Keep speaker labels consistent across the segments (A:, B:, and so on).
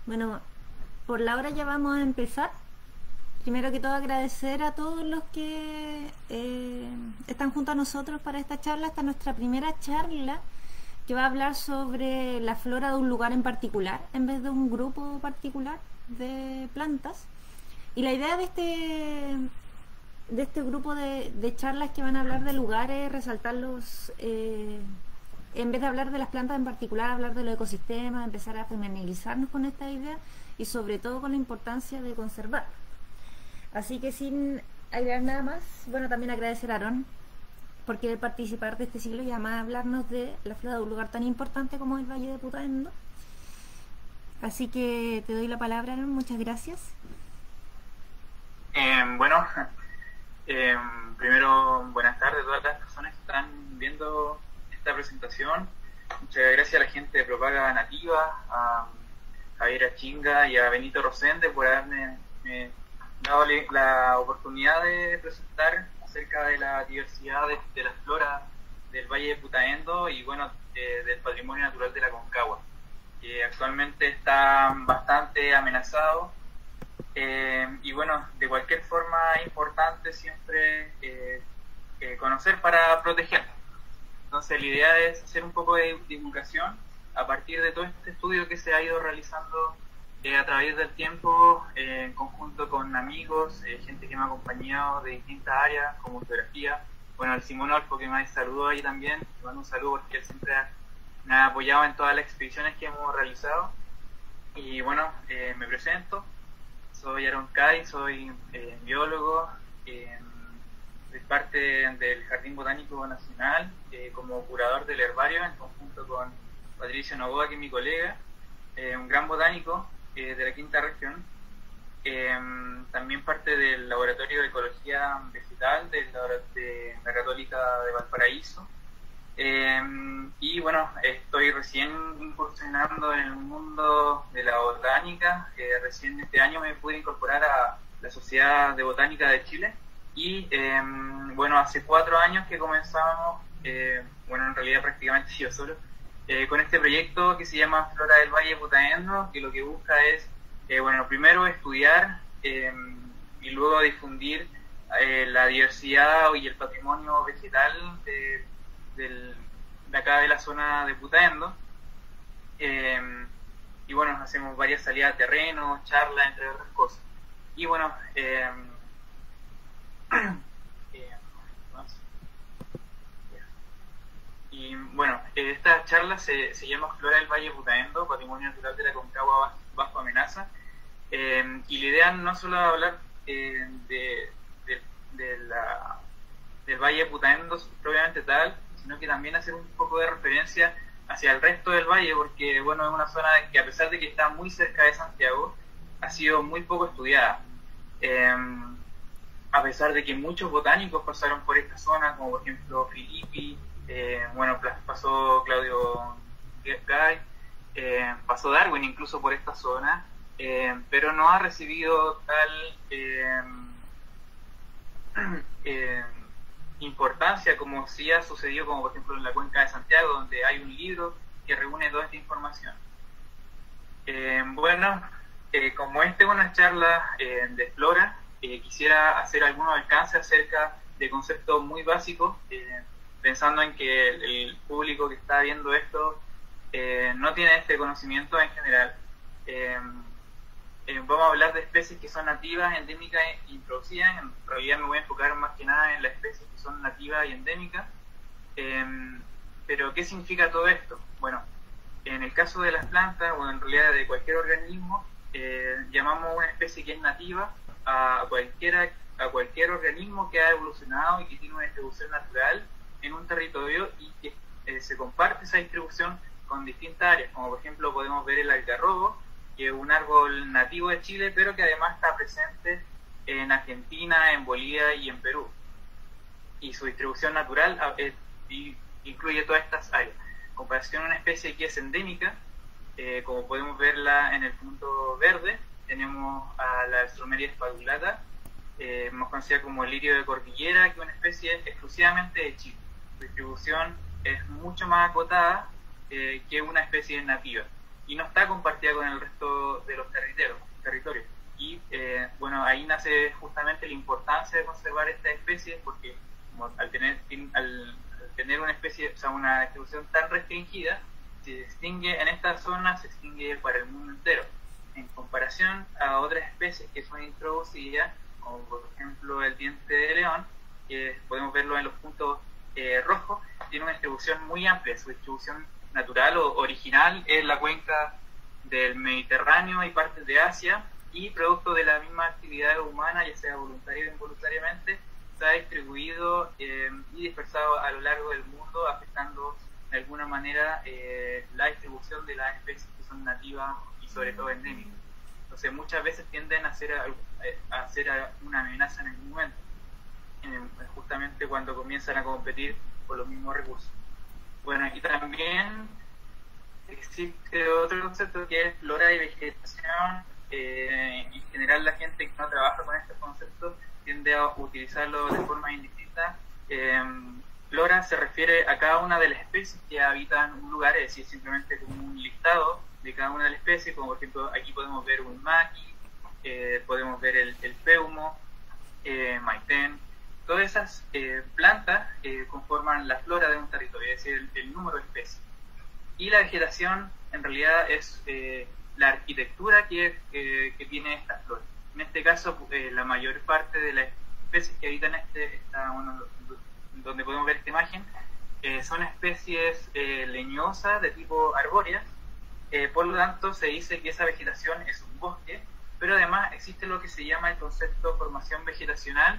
A: Bueno, por la hora ya vamos a empezar. Primero que todo agradecer a todos los que están junto a nosotros para esta charla. Esta es nuestra primera charla que va a hablar sobre la flora de un lugar en particular en vez de un grupo particular de plantas. Y la idea de este grupo de charlas que van a hablar de lugares, resaltar los... en vez de hablar de las plantas en particular, hablar de los ecosistemas, empezar a familiarizarnos con esta idea y sobre todo con la importancia de conservar. Así que sin agregar nada más, bueno, también agradecer a Aaron por querer participar de este siglo y además hablarnos de la flora de un lugar tan importante como el Valle de Putaendo. Así que te doy la palabra, Aaron, muchas gracias.
B: Bueno, primero buenas tardes a todas las personas que están viendo esta presentación. Muchas gracias a la gente de Propaga Nativa, a Javier Achinga y a Benito Rosende por haberme dado la oportunidad de presentar acerca de la diversidad de la flora del Valle de Putaendo y bueno, del patrimonio natural de la Concagua, que actualmente está bastante amenazado. Y bueno, de cualquier forma es importante siempre conocer para proteger. Entonces la idea es hacer un poco de divulgación a partir de todo este estudio que se ha ido realizando a través del tiempo, en conjunto con amigos, gente que me ha acompañado de distintas áreas como geografía. Bueno, el Simón Olfo, que me saludó ahí también, le mando un saludo porque él siempre me ha apoyado en todas las expediciones que hemos realizado. Y bueno, me presento. Soy Aaron Kai, soy biólogo, soy parte del Jardín Botánico Nacional como curador del herbario en conjunto con Patricio Novoa, que es mi colega, un gran botánico de la quinta región, también parte del Laboratorio de Ecología Vegetal de la Católica de Valparaíso. Y bueno, estoy recién incursionando en el mundo de la botánica. Recién este año me pude incorporar a la Sociedad de Botánica de Chile y bueno, hace 4 años que comenzamos, bueno, en realidad prácticamente yo solo, con este proyecto que se llama Flora del Valle de Putaendo, que lo que busca es, bueno, primero estudiar y luego difundir la diversidad y el patrimonio vegetal de acá de la zona de Putaendo. Y bueno, hacemos varias salidas a terreno, charlas, entre otras cosas. Y bueno, y bueno, esta charla se llama Flora del Valle de Putaendo, Patrimonio Natural de la Concagua bajo amenaza. Y la idea no solo es hablar del Valle de Putaendo propiamente tal, sino que también hacer un poco de referencia hacia el resto del valle, porque bueno, es una zona que a pesar de que está muy cerca de Santiago, ha sido muy poco estudiada. A pesar de que muchos botánicos pasaron por esta zona, como por ejemplo Filippi, bueno, pasó Claudio Gay, pasó Darwin incluso por esta zona, pero no ha recibido tal importancia como sí ha sucedido, como por ejemplo en la Cuenca de Santiago, donde hay un libro que reúne toda esta información. Bueno, como esta es una charla de flora, quisiera hacer algunos alcances acerca de conceptos muy básicos, pensando en que el público que está viendo esto no tiene este conocimiento en general. Vamos a hablar de especies que son nativas, endémicas e introducidas. En realidad me voy a enfocar más que nada en las especies que son nativas y endémicas. Pero ¿qué significa todo esto? Bueno, en el caso de las plantas, o en realidad de cualquier organismo, llamamos una especie que es nativa a cualquier organismo que ha evolucionado y que tiene una distribución natural en un territorio y que se comparte esa distribución con distintas áreas, como por ejemplo podemos ver el algarrobo, que es un árbol nativo de Chile, pero que además está presente en Argentina, en Bolivia y en Perú. Y su distribución natural incluye todas estas áreas. En comparación a una especie que es endémica, como podemos verla en el punto verde, tenemos a la Stromeria spadulata, más conocida como el lirio de cordillera, que es una especie exclusivamente de Chile. Su distribución es mucho más acotada que una especie nativa. y no está compartida con el resto de los territorios. Y bueno, ahí nace justamente la importancia de conservar estas especies, porque como al tener una especie, o sea, una distribución tan restringida, si se extingue en esta zona, se extingue para el mundo entero, en comparación a otras especies que son introducidas, como por ejemplo el diente de león, que podemos verlo en los puntos rojos, tiene una distribución muy amplia. Su distribución natural o original es la cuenca del Mediterráneo y partes de Asia, y producto de la misma actividad humana, ya sea voluntaria o involuntariamente, se ha distribuido y dispersado a lo largo del mundo, afectando de alguna manera la distribución de las especies que son nativas y sobre todo endémicas. Entonces muchas veces tienden a ser una amenaza en algún momento, justamente cuando comienzan a competir por los mismos recursos. Bueno, aquí también existe otro concepto que es flora y vegetación. En general la gente que no trabaja con estos conceptos tiende a utilizarlo de forma indistinta. Flora se refiere a cada una de las especies que habitan un lugar, es decir, simplemente como un listado de cada una de las especies, como por ejemplo aquí podemos ver un maqui, podemos ver el peumo, maitén. Todas esas plantas conforman la flora de un territorio, es decir, el número de especies. Y la vegetación en realidad es la arquitectura que tiene esta flora. En este caso, la mayor parte de las especies que habitan donde podemos ver esta imagen, son especies leñosas de tipo arbóreas. Por lo tanto, se dice que esa vegetación es un bosque, pero además existe lo que se llama el concepto de formación vegetacional,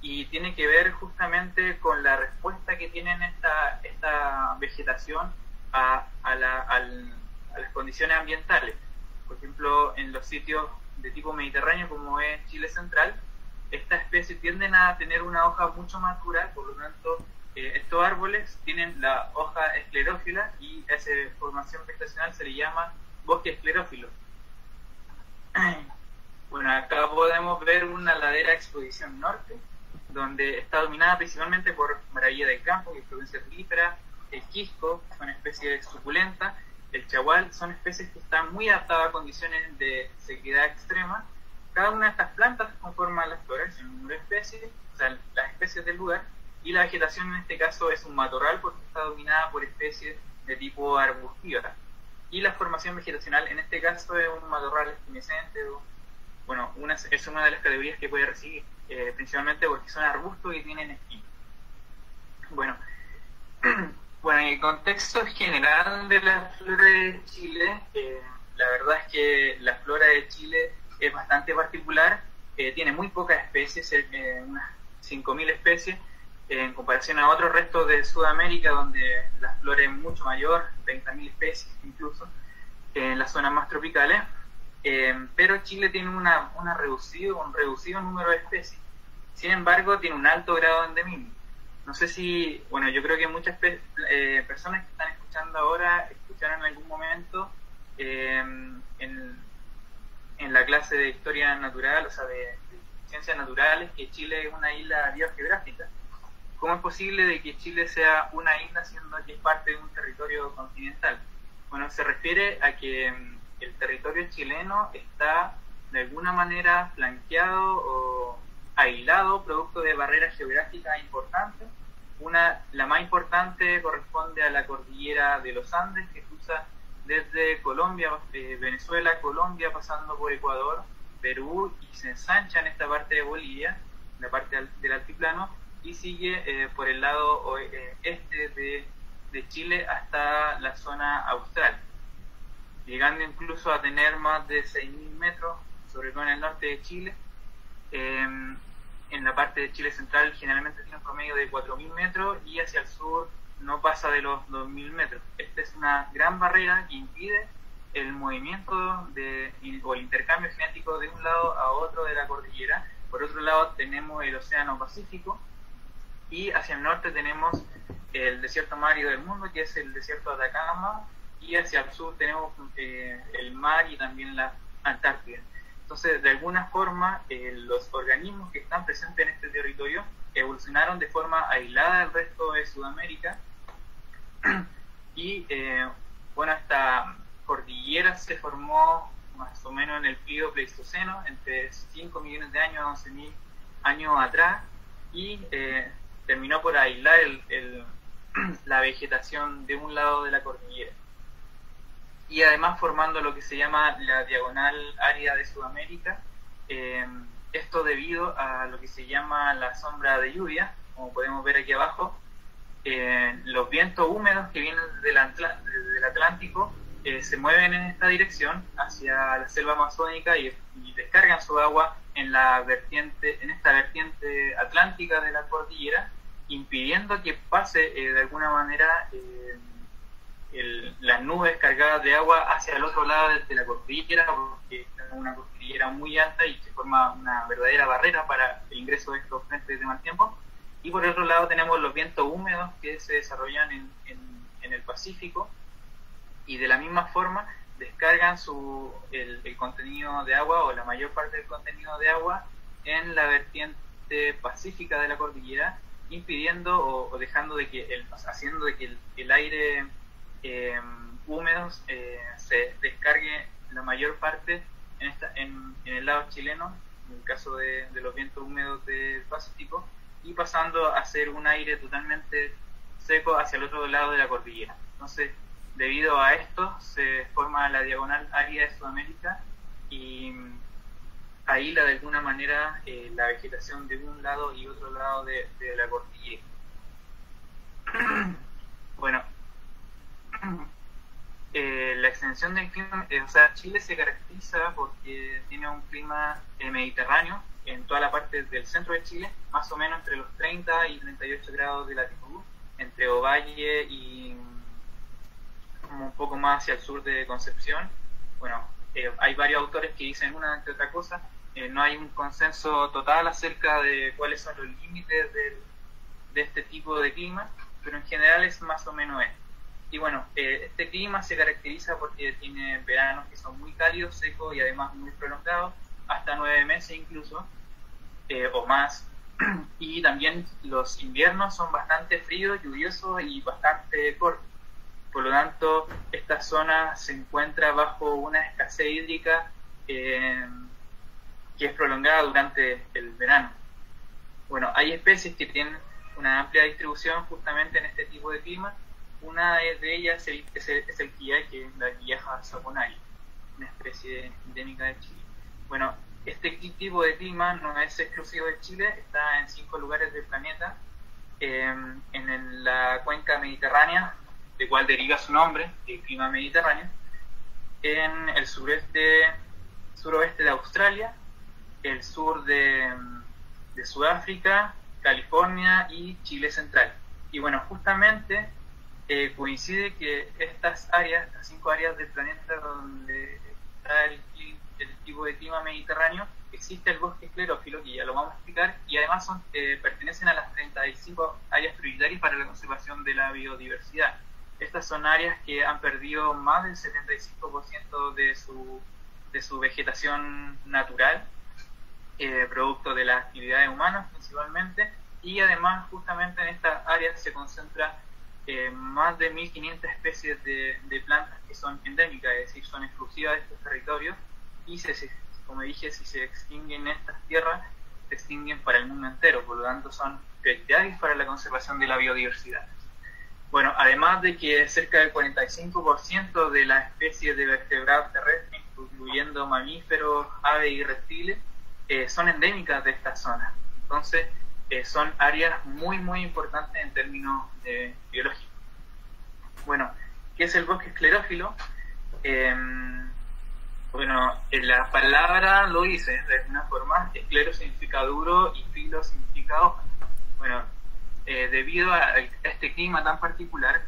B: y tiene que ver justamente con la respuesta que tienen esta vegetación a las condiciones ambientales. Por ejemplo, en los sitios de tipo mediterráneo, como es Chile central, estas especies tienden a tener una hoja mucho más dura, por lo tanto, estos árboles tienen la hoja esclerófila, y a esa formación vegetacional se le llama bosque esclerófilo. Bueno, acá podemos ver una ladera exposición norte, donde está dominada principalmente por maravilla del campo, que es provincia frutífera, el quisco, son especies suculentas, el chagual, son especies que están muy adaptadas a condiciones de sequedad extrema. Cada una de estas plantas conforma las flores, el número de especies, o sea, las especies del lugar, y la vegetación en este caso es un matorral porque está dominada por especies de tipo arbustiva. Y la formación vegetacional en este caso es un matorral espinescente, bueno, es una de las categorías que puede recibir, principalmente porque son arbustos y tienen espinas. Bueno, en el contexto general de la flora de Chile, la verdad es que la flora de Chile es bastante particular, tiene muy pocas especies, unas 5.000 especies, en comparación a otros restos de Sudamérica, donde la flora es mucho mayor, 30.000 especies incluso, en las zonas más tropicales. Pero Chile tiene un reducido número de especies. Sin embargo, tiene un alto grado de endemismo. No sé si, bueno, yo creo que muchas personas que están escuchando ahora escucharon en algún momento en la clase de historia natural, o sea, de ciencias naturales, que Chile es una isla biogeográfica. ¿Cómo es posible de que Chile sea una isla siendo que es parte de un territorio continental? Bueno, se refiere a que el territorio chileno está de alguna manera flanqueado o aislado producto de barreras geográficas importantes. La más importante corresponde a la cordillera de los Andes, que cruza desde Colombia, Venezuela, Colombia, pasando por Ecuador, Perú, y se ensancha en esta parte de Bolivia, la parte del altiplano, y sigue por el lado este de Chile hasta la zona austral, llegando incluso a tener más de 6.000 metros, sobre todo en el norte de Chile. En la parte de Chile central generalmente tiene un promedio de 4.000 metros, y hacia el sur no pasa de los 2.000 metros. Esta es una gran barrera que impide el movimiento o el intercambio genético de un lado a otro de la cordillera. Por otro lado tenemos el Océano Pacífico, y hacia el norte tenemos el desierto más árido del mundo, que es el desierto de Atacama, y hacia el sur tenemos el mar y también la Antártida. Entonces, de alguna forma, los organismos que están presentes en este territorio evolucionaron de forma aislada del resto de Sudamérica, y bueno, cordillera se formó más o menos en el Pliego Pleistoceno, entre 5 millones de años a 11.000 años atrás, y terminó por aislar la vegetación de un lado de la cordillera. Y además formando lo que se llama la diagonal árida de Sudamérica, esto debido a lo que se llama la sombra de lluvia, como podemos ver aquí abajo. Los vientos húmedos que vienen del Atlántico se mueven en esta dirección hacia la selva amazónica y descargan su agua en esta vertiente atlántica de la cordillera, impidiendo que pase de alguna manera las nubes cargadas de agua hacia el otro lado de la cordillera, porque es una cordillera muy alta y que forma una verdadera barrera para el ingreso de estos frentes de mal tiempo. Y por otro lado tenemos los vientos húmedos que se desarrollan en el Pacífico, y de la misma forma descargan el contenido de agua, o la mayor parte del contenido de agua, en la vertiente pacífica de la cordillera, impidiendo o dejando haciendo de que el aire húmedo se descargue la mayor parte en el lado chileno, en el caso de los vientos húmedos del Pacífico, y pasando a ser un aire totalmente seco hacia el otro lado de la cordillera. Entonces, debido a esto, se forma la diagonal árida de Sudamérica, y aísla de alguna manera la vegetación de un lado y otro lado de la cordillera. Bueno, la extensión del clima, Chile se caracteriza porque tiene un clima mediterráneo en toda la parte del centro de Chile, más o menos entre los 30 y 38 grados de latitud, entre Ovalle y un poco más hacia el sur de Concepción. Bueno, hay varios autores que dicen una entre otra cosa. No hay un consenso total acerca de cuáles son los límites de este tipo de clima, pero en general es más o menos esto. Y bueno, este clima se caracteriza porque tiene veranos que son muy cálidos, secos y además muy prolongados, hasta 9 meses incluso, o más. Y también los inviernos son bastante fríos, lluviosos y bastante cortos. Por lo tanto, esta zona se encuentra bajo una escasez hídrica que es prolongada durante el verano. Bueno, hay especies que tienen una amplia distribución justamente en este tipo de clima. Una de ellas es el quillay, que es la Quillaja saponaria, una especie endémica de Chile. Bueno, este tipo de clima no es exclusivo de Chile, está en 5 lugares del planeta, en la cuenca mediterránea, de cual deriva su nombre, el clima mediterráneo, en el suroeste de Australia, el sur de Sudáfrica, California y Chile central. Y bueno, justamente coincide que estas 5 áreas del planeta donde está el tipo de clima mediterráneo, existe el bosque esclerófilo, que ya lo vamos a explicar, y además pertenecen a las 35 áreas prioritarias para la conservación de la biodiversidad. Estas son áreas que han perdido más del 75% de su vegetación natural, producto de las actividades humanas principalmente, y además justamente en estas áreas se concentra más de 1.500 especies de plantas que son endémicas, es decir, son exclusivas de estos territorios, y como dije, si se extinguen estas tierras, se extinguen para el mundo entero, por lo tanto son prioritarias para la conservación de la biodiversidad. Bueno, además de que cerca del 45% de las especies de vertebrados terrestres, incluyendo mamíferos, aves y reptiles, son endémicas de esta zona. Entonces, son áreas muy, muy importantes en términos biológicos. Bueno, ¿qué es el bosque esclerófilo? Bueno, la palabra lo dice, de alguna forma. Esclero significa duro y filo significa hoja. Bueno, debido a este clima tan particular,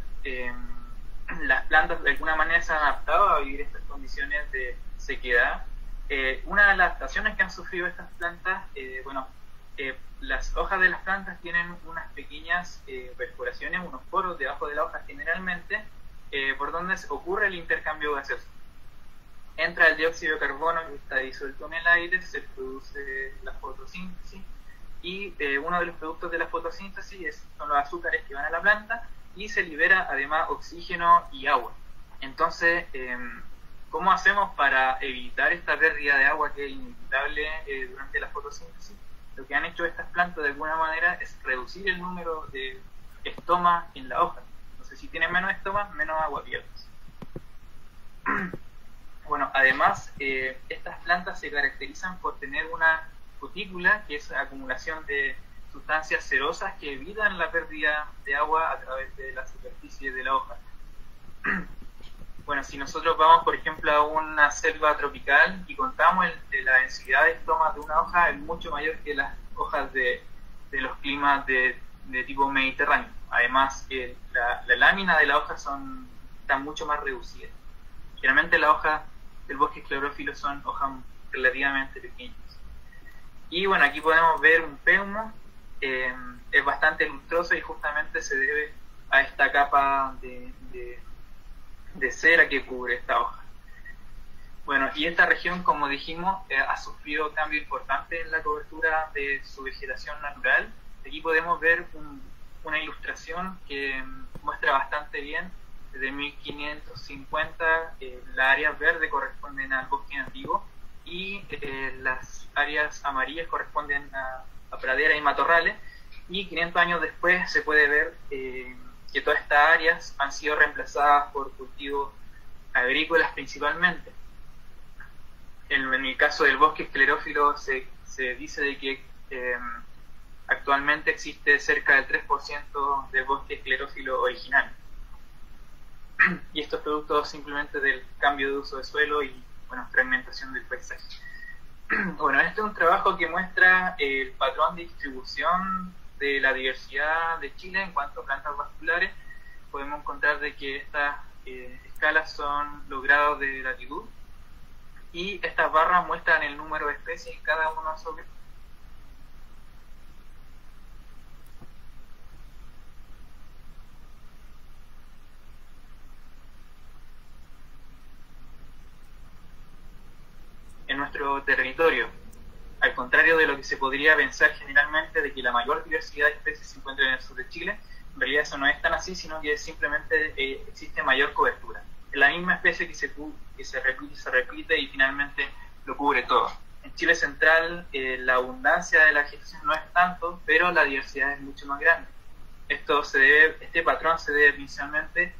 B: las plantas de alguna manera se han adaptado a vivir estas condiciones de sequedad. Una de las adaptaciones que han sufrido estas plantas, las hojas de las plantas tienen unas pequeñas perforaciones, unos poros debajo de la hoja generalmente, por donde ocurre el intercambio gaseoso. Entra el dióxido de carbono que está disuelto en el aire, se produce la fotosíntesis, y uno de los productos de la fotosíntesis son los azúcares que van a la planta, y se libera además oxígeno y agua. Entonces, ¿cómo hacemos para evitar esta pérdida de agua que es inevitable durante la fotosíntesis? Lo que han hecho estas plantas de alguna manera es reducir el número de estomas en la hoja. Entonces, si tienen menos estomas, menos agua pierdes. Bueno, además, estas plantas se caracterizan por tener una cutícula, que es la acumulación de sustancias cerosas que evitan la pérdida de agua a través de la superficie de la hoja. Bueno, si nosotros vamos, por ejemplo, a una selva tropical y contamos la densidad de estomas de una hoja, es mucho mayor que las hojas de los climas de tipo mediterráneo. Además, la lámina de la hoja está mucho más reducida. Generalmente las hojas del bosque esclerófilo son hojas relativamente pequeñas. Y bueno, aquí podemos ver un peumo, es bastante lustroso y justamente se debe a esta capa de cera que cubre esta hoja. Bueno, y esta región, como dijimos, ha sufrido cambios importantes en la cobertura de su vegetación natural. Aquí podemos ver una ilustración que muestra bastante bien. Desde 1550 las áreas verdes corresponden al bosque nativo y las áreas amarillas corresponden a praderas y matorrales, y 500 años después se puede ver que todas estas áreas han sido reemplazadas por cultivos agrícolas principalmente. En el caso del bosque esclerófilo se dice de que actualmente existe cerca del 3% del bosque esclerófilo original. Y esto es producto simplemente del cambio de uso de suelo y fragmentación del paisaje. Bueno, este es un trabajo que muestra el patrón de distribución de la diversidad de Chile en cuanto a plantas vasculares. Podemos encontrar de que estas escalas son los grados de latitud y estas barras muestran el número de especies en cada uno sobre. En nuestro territorio, al contrario de lo que se podría pensar generalmente de que la mayor diversidad de especies se encuentra en el sur de Chile, en realidad eso no es tan así, sino que simplemente existe mayor cobertura. Es la misma especie que se repite y finalmente lo cubre todo. En Chile central la abundancia de la vegetación no es tanto, pero la diversidad es mucho más grande. Este patrón se debe principalmente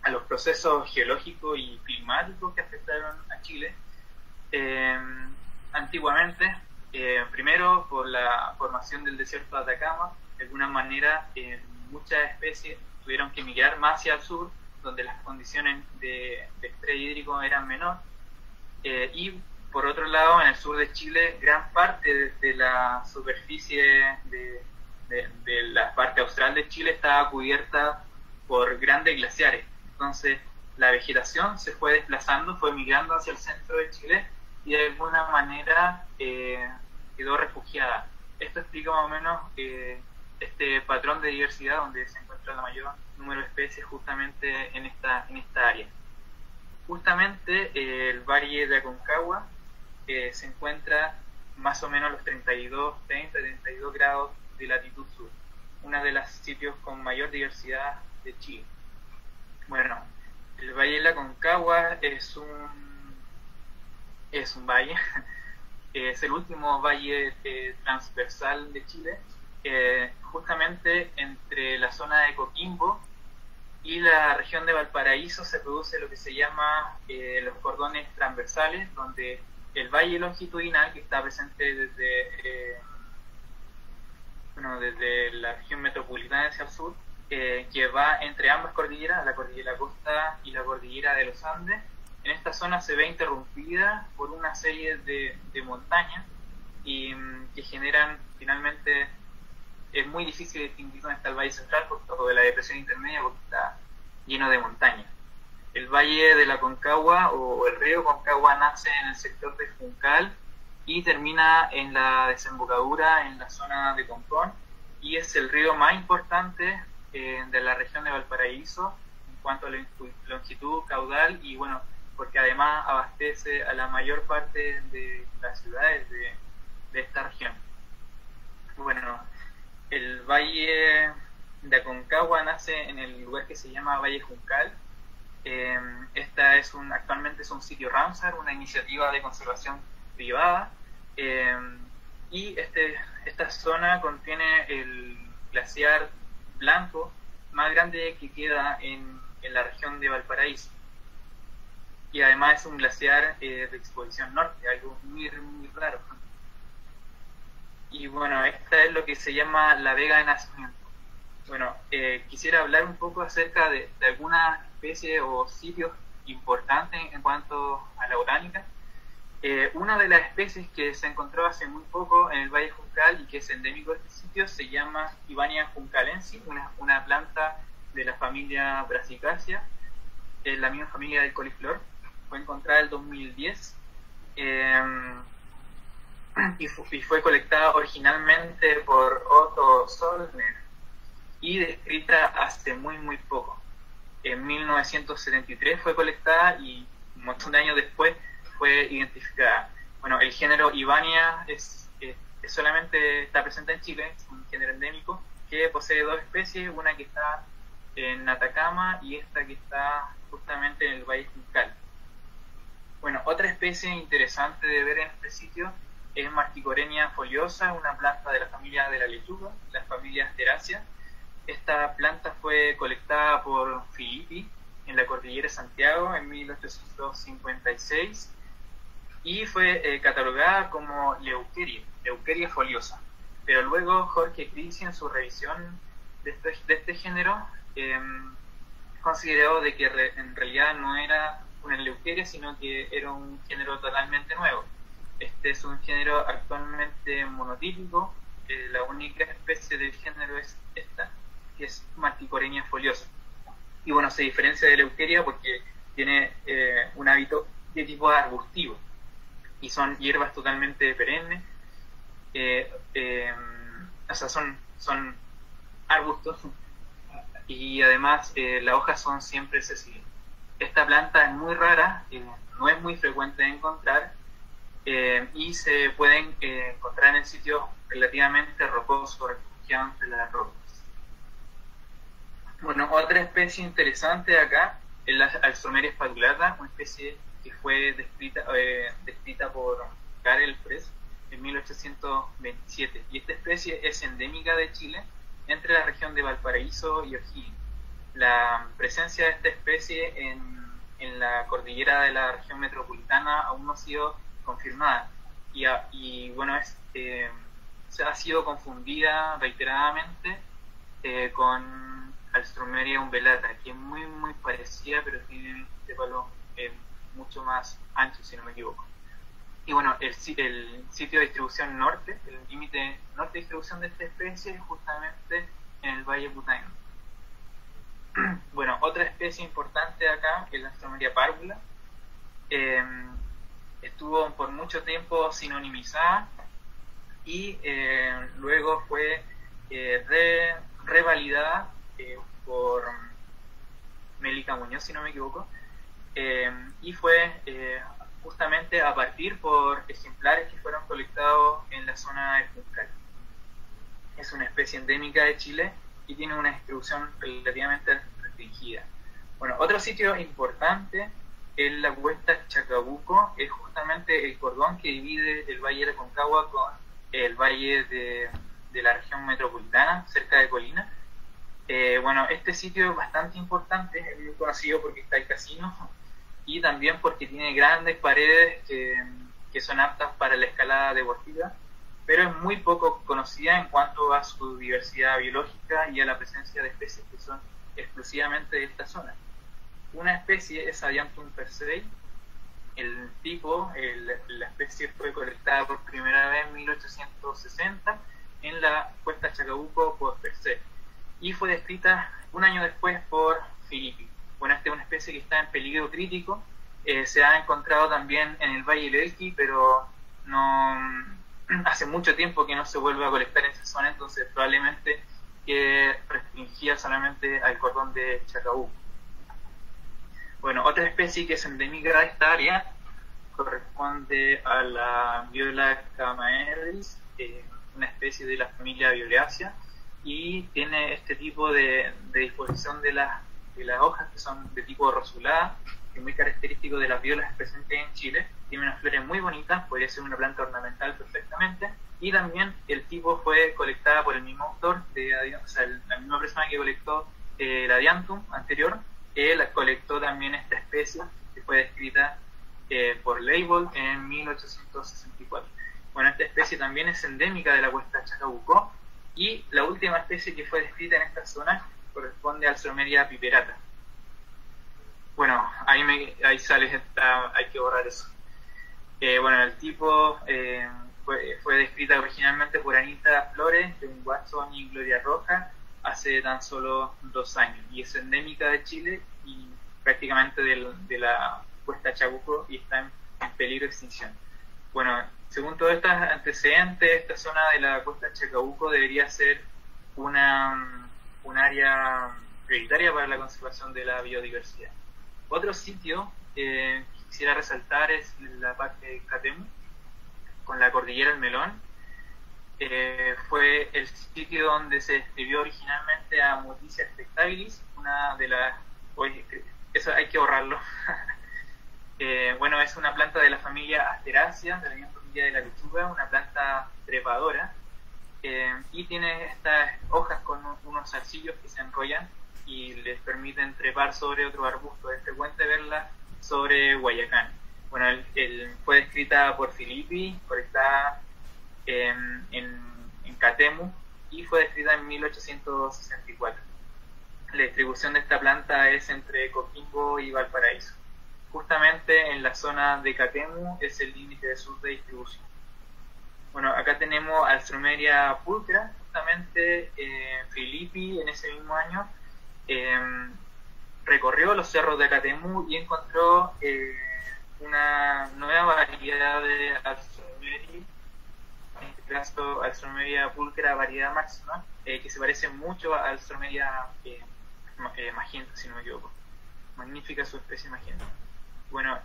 B: a los procesos geológicos y climáticos que afectaron a Chile. Antiguamente, primero por la formación del desierto de Atacama, de alguna manera muchas especies tuvieron que migrar más hacia el sur, donde las condiciones de estrés hídrico eran menor, y por otro lado, en el sur de Chile, gran parte de la superficie de la parte austral de Chile estaba cubierta por grandes glaciares. Entonces, la vegetación se fue desplazando, fue migrando hacia el centro de Chile y de alguna manera quedó refugiada. Esto explica más o menos este patrón de diversidad donde se encuentra el mayor número de especies justamente en esta área. Justamente el valle de Aconcagua se encuentra más o menos a los 32 grados de latitud sur, uno de los sitios con mayor diversidad de Chile. Bueno, el Valle de la Aconcagua es un valle, es el último valle transversal de Chile, justamente entre la zona de Coquimbo y la región de Valparaíso se produce lo que se llama los cordones transversales, donde el valle longitudinal, que está presente desde la región metropolitana hacia el sur, que va entre ambas cordilleras, la cordillera Costa y la cordillera de los Andes. En esta zona se ve interrumpida por una serie de montañas y que generan, finalmente, es muy difícil distinguir dónde está el Valle Central por todo de la depresión intermedia, porque está lleno de montañas. El Valle de la Aconcagua o el río Aconcagua nace en el sector de Juncal y termina en la desembocadura en la zona de Concón, y es el río más importante de la región de Valparaíso en cuanto a la longitud, caudal, y bueno, porque además abastece a la mayor parte de las ciudades de esta región. Bueno, el valle de Aconcagua nace en el lugar que se llama Valle Juncal. Esta actualmente es un sitio Ramsar, una iniciativa de conservación privada, y esta zona contiene el glaciar blanco más grande que queda en la región de Valparaíso, y además es un glaciar de exposición norte, algo muy, muy raro. Y bueno, esta es lo que se llama la Vega de Nacimiento. Bueno, quisiera hablar un poco acerca de algunas especies o sitios importantes en cuanto a la botánica. Una de las especies que se encontró hace muy poco en el Valle Juncal y que es endémico de este sitio se llama Hibania juncalensis, una planta de la familia Brassicaceae, la misma familia del coliflor. Fue encontrada en el 2010 y fue colectada originalmente por Otto Zollner y descrita hace muy, muy poco. En 1973 fue colectada y un montón de años después fue identificada. Bueno, el género Hibania solamente está presente en Chile, es un género endémico que posee dos especies, una que está en Atacama y esta que está justamente en el Valle Juncal. Bueno, otra especie interesante de ver en este sitio es Marticorenia foliosa, una planta de la familia de la lechuga, la familia Asteraceae. Esta planta fue colectada por Filippi en la cordillera de Santiago en 1856 y fue catalogada como Leuqueria foliosa. Pero luego Jorge Crisi, en su revisión de este género, consideró de que en realidad no era una Leuqueria, sino que era un género totalmente nuevo. Este es un género actualmente monotípico, la única especie del género es esta, que es Marticorenia foliosa. Y bueno, se diferencia de Leuqueria porque tiene un hábito de tipo arbustivo y son hierbas totalmente perennes, o sea, son arbustos y además las hojas son siempre sesiles. Esta planta es muy rara, no es muy frecuente de encontrar y se pueden encontrar en sitios relativamente rocosos, refugiados entre las rocas. Bueno, otra especie interesante acá es la Alstroemeria spatulata, una especie que fue descrita por Karel Press en 1827. Y esta especie es endémica de Chile, entre la región de Valparaíso y O'Higgins. La presencia de esta especie en la cordillera de la región metropolitana aún no ha sido confirmada. Y bueno, ha sido confundida reiteradamente con Alstroemeria umbellata, que es muy, muy parecida, pero tiene este palo mucho más ancho, si no me equivoco. Y bueno, el sitio de distribución norte, el límite norte de distribución de esta especie es justamente en el Valle Putaendo. Bueno, otra especie importante acá es la Alstroemeria párvula. Estuvo por mucho tiempo sinonimizada y luego fue revalidada por Mélica Muñoz, si no me equivoco, y fue justamente a partir por ejemplares que fueron colectados en la zona del Juncal. Es una especie endémica de Chile y tiene una distribución relativamente restringida. Bueno, otro sitio importante es la cuesta Chacabuco, es justamente el cordón que divide el Valle de Aconcagua con el valle de la región metropolitana, cerca de Colina. Bueno, este sitio es bastante importante, es muy conocido porque está el casino y también porque tiene grandes paredes que son aptas para la escalada deportiva, pero es muy poco conocida en cuanto a su diversidad biológica y a la presencia de especies que son exclusivamente de esta zona. Una especie es Adiantum persei. El tipo, la especie fue colectada por primera vez en 1860 en la cuesta Chacabuco por Persei y fue descrita un año después por Filippi. Bueno, esta es una especie que está en peligro crítico. Se ha encontrado también en el Valle del Elqui, pero no hace mucho tiempo que no se vuelve a colectar en esa zona, entonces probablemente que restringía solamente al cordón de Chacabuco. Bueno, otra especie que es endémica de esta área corresponde a la Viola camaeris, una especie de la familia Violeaceae. y tiene este tipo de disposición de las hojas que son de tipo rosulada, que es muy característico de las violas presentes en Chile. Tiene unas flores muy bonitas, podría ser una planta ornamental perfectamente, y también el tipo fue colectada por el mismo autor, o sea, la misma persona que colectó el Adiantum anterior, la colectó también esta especie que fue descrita por Leibold en 1864. Bueno, esta especie también es endémica de la cuesta Chacabuco, y la última especie que fue descrita en esta zona corresponde al Alstroemeria piperata. Bueno, ahí sale hay que borrar eso. Bueno, el tipo fue descrita originalmente por Anita Flores, John Watson y Gloria Roja hace tan solo 2 años, y es endémica de Chile y prácticamente de la cuesta Chacabuco, y está en peligro de extinción. Bueno, según todos estos antecedentes, esta zona de la costa Chacabuco debería ser un área prioritaria para la conservación de la biodiversidad. Otro sitio que quisiera resaltar es la parte de Catemu, con la cordillera del Melón. Fue el sitio donde se describió originalmente a Muticia spectabilis, una de las... Oye, eso hay que borrarlo. Bueno, es una planta de la familia Asteráceas, de la misma familia de la lechuga, una planta trepadora, y tiene estas hojas con unos zarcillos que se enrollan y les permiten trepar sobre otro arbusto. Es frecuente verla sobre Guayacán. Bueno, fue descrita por Filippi, está en Catemu, y fue descrita en 1864. La distribución de esta planta es entre Coquimbo y Valparaíso. Justamente en la zona de Catemu es el límite de sur de distribución. Bueno, acá tenemos Alstroemeria pulcra. Justamente Filippi en ese mismo año recorrió los cerros de Catemu y encontró una nueva variedad de Alstroemeria, en este caso Alstroemeria pulcra variedad máxima, que se parece mucho a Alstroemeria magenta, si no me equivoco. Magnífica su especie magenta. Bueno,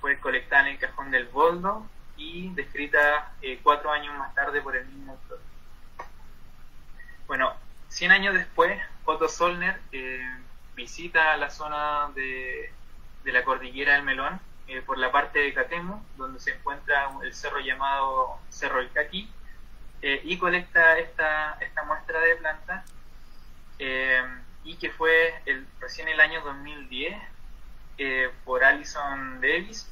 B: fue colectada en el Cajón del Boldo y descrita 4 años más tarde por el mismo autor. Bueno, 100 años después, Otto Zollner visita la zona de la cordillera del Melón, por la parte de Catemu, donde se encuentra el cerro llamado Cerro El Caqui, y colecta esta muestra de plantas, y que fue recién el año 2010, por Alison Davis,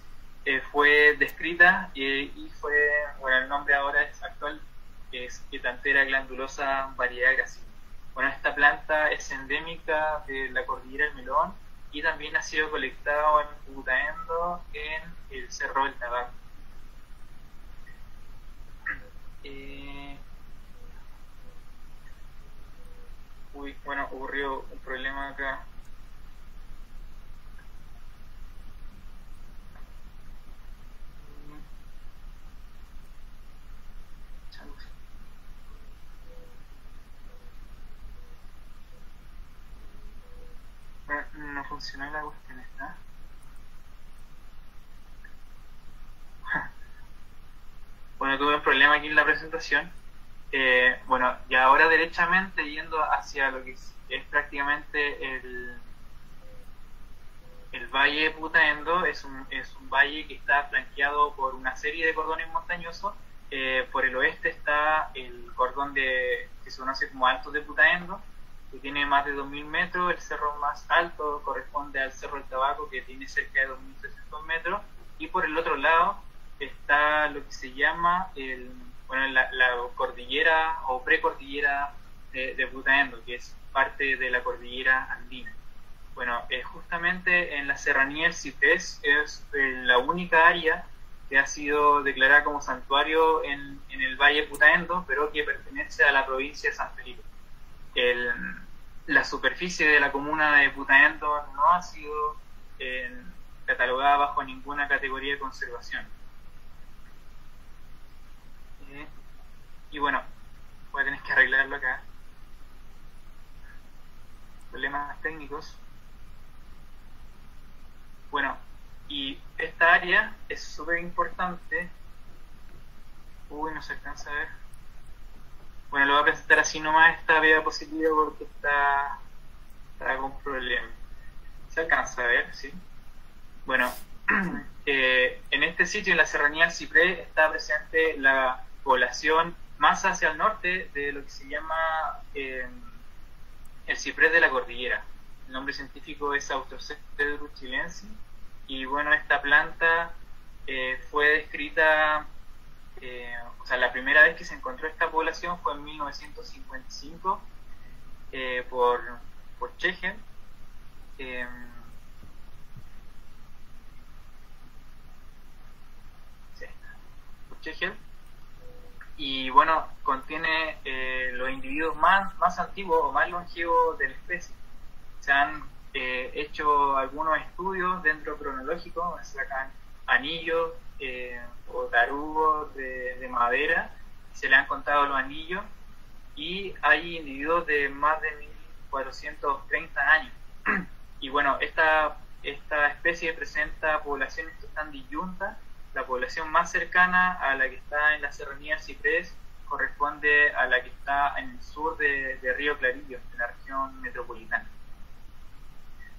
B: fue descrita, y fue, bueno, el nombre ahora es actual, es Quietantera glandulosa variedad gracil. Bueno, esta planta es endémica de la cordillera del Melón y también ha sido colectado en Putaendo, en el Cerro del Tabaco. Bueno, ocurrió un problema acá. No funcionó la cuestión esta. Bueno, tuve un problema aquí en la presentación. Bueno, y ahora derechamente yendo hacia lo que es prácticamente el valle de Putaendo, es un valle que está flanqueado por una serie de cordones montañosos. Por el oeste está el cordón que se conoce como Altos de Putaendo, que tiene más de 2.000 metros. El cerro más alto corresponde al Cerro del Tabaco, que tiene cerca de 2.300 metros, y por el otro lado está lo que se llama la cordillera o precordillera de Putaendo, que es parte de la cordillera andina. Bueno, justamente en la serranía del Cités es la única área que ha sido declarada como santuario en el Valle de Putaendo, pero que pertenece a la provincia de San Felipe. La superficie de la comuna de Putaendo no ha sido catalogada bajo ninguna categoría de conservación. Y bueno, voy a tener que arreglarlo acá. Problemas técnicos. Bueno, y esta área es súper importante. No se alcanza a ver. Bueno, lo voy a presentar así nomás esta diapositiva porque está con problemas. ¿Se alcanza a ver? Sí. Bueno, en este sitio, en la Serranía del Ciprés, está presente la población más hacia el norte de lo que se llama el ciprés de la cordillera. El nombre científico es Austrocedrus chilensis. Y bueno, esta planta fue descrita, o sea, la primera vez que se encontró esta población fue en 1955 por Schlegel. Schlegel. Y bueno, contiene los individuos más antiguos o más longevos de la especie. Se han hecho algunos estudios dentro cronológicos, se sacan anillos o tarugos de madera, se le han contado los anillos y hay individuos de más de 1430 años. Y bueno, esta especie presenta poblaciones que están disyuntas. La población más cercana a la que está en la Serranía del Ciprés corresponde a la que está en el sur de Río Clarillo, en la región metropolitana.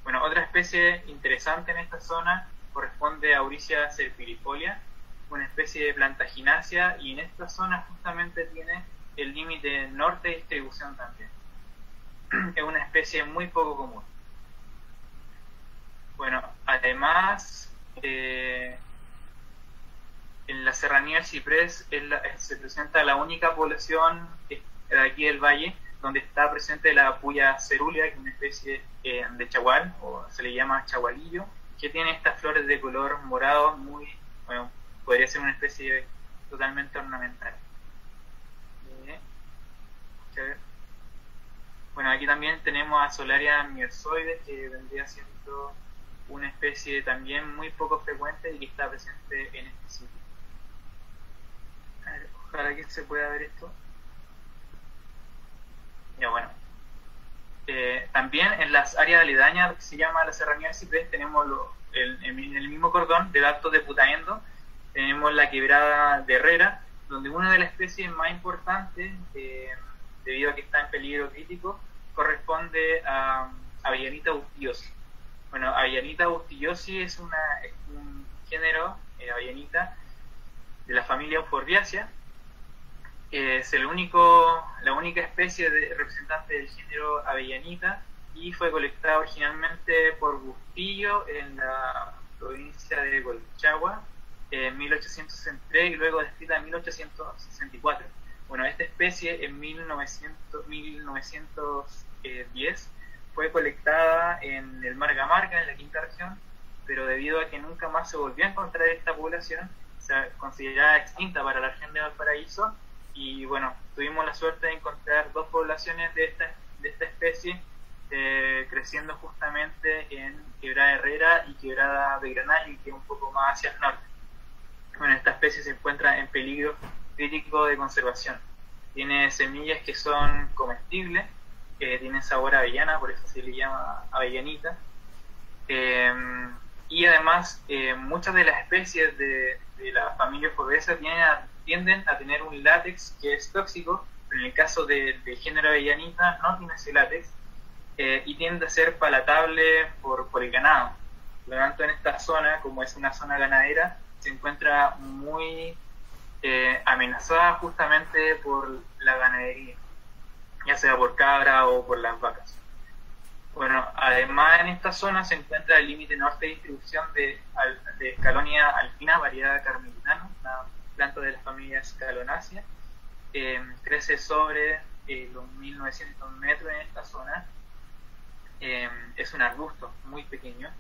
B: Bueno, otra especie interesante en esta zona corresponde a Auricia serpilifolia, una especie de plantaginácea, y en esta zona justamente tiene el límite norte de distribución también. Es una especie muy poco común. Bueno, además, en la Serranía del Ciprés se presenta la única población de aquí del valle donde está presente la puya cerúlea, que es una especie de chagual, o se le llama chagualillo, que tiene estas flores de color morado muy, bueno, podría ser una especie totalmente ornamental. Bueno, aquí también tenemos a Solaria myrsoides, que vendría siendo una especie también muy poco frecuente y que está presente en este sitio. A ver, ojalá que se pueda ver esto. Ya, bueno. También en las áreas aledañas, que se llama la Serranía del Ciprés, tenemos en el mismo cordón del Alto de Putaendo, tenemos la quebrada de Herrera, donde una de las especies más importantes, debido a que está en peligro crítico, corresponde a Avellanita bustillosa. Bueno, Avellanita bustillosa es un género, Avellanita, de la familia Euphorbiaceae. Es la única especie representante del género Avellanita y fue colectada originalmente por Bustillo en la provincia de Colchagua en 1863 y luego descrita en 1864. Bueno, esta especie en 1910 fue colectada en el Marga Marga, en la quinta región, pero debido a que nunca más se volvió a encontrar esta población, se considerada extinta para la región de Valparaíso. Y bueno, tuvimos la suerte de encontrar dos poblaciones de esta especie creciendo justamente en Quebrada Herrera y Quebrada de Granal, que es un poco más hacia el norte. Bueno, esta especie se encuentra en peligro crítico de conservación. Tiene semillas que son comestibles, tienen sabor a avellana, por eso se le llama avellanita. Y además, muchas de las especies de la familia Euphorbiaceae tienden a tener un látex que es tóxico, pero en el caso del género avellanita no tiene ese látex y tiende a ser palatable por el ganado. Por lo tanto, en esta zona, como es una zona ganadera, se encuentra muy amenazada justamente por la ganadería, ya sea por cabra o por las vacas. Bueno, además en esta zona se encuentra el límite norte de distribución de Scalonia alpina, variedad carmelitana, una planta de la familia Scalonaceae. Crece sobre los 1900 metros en esta zona. Es un arbusto muy pequeño.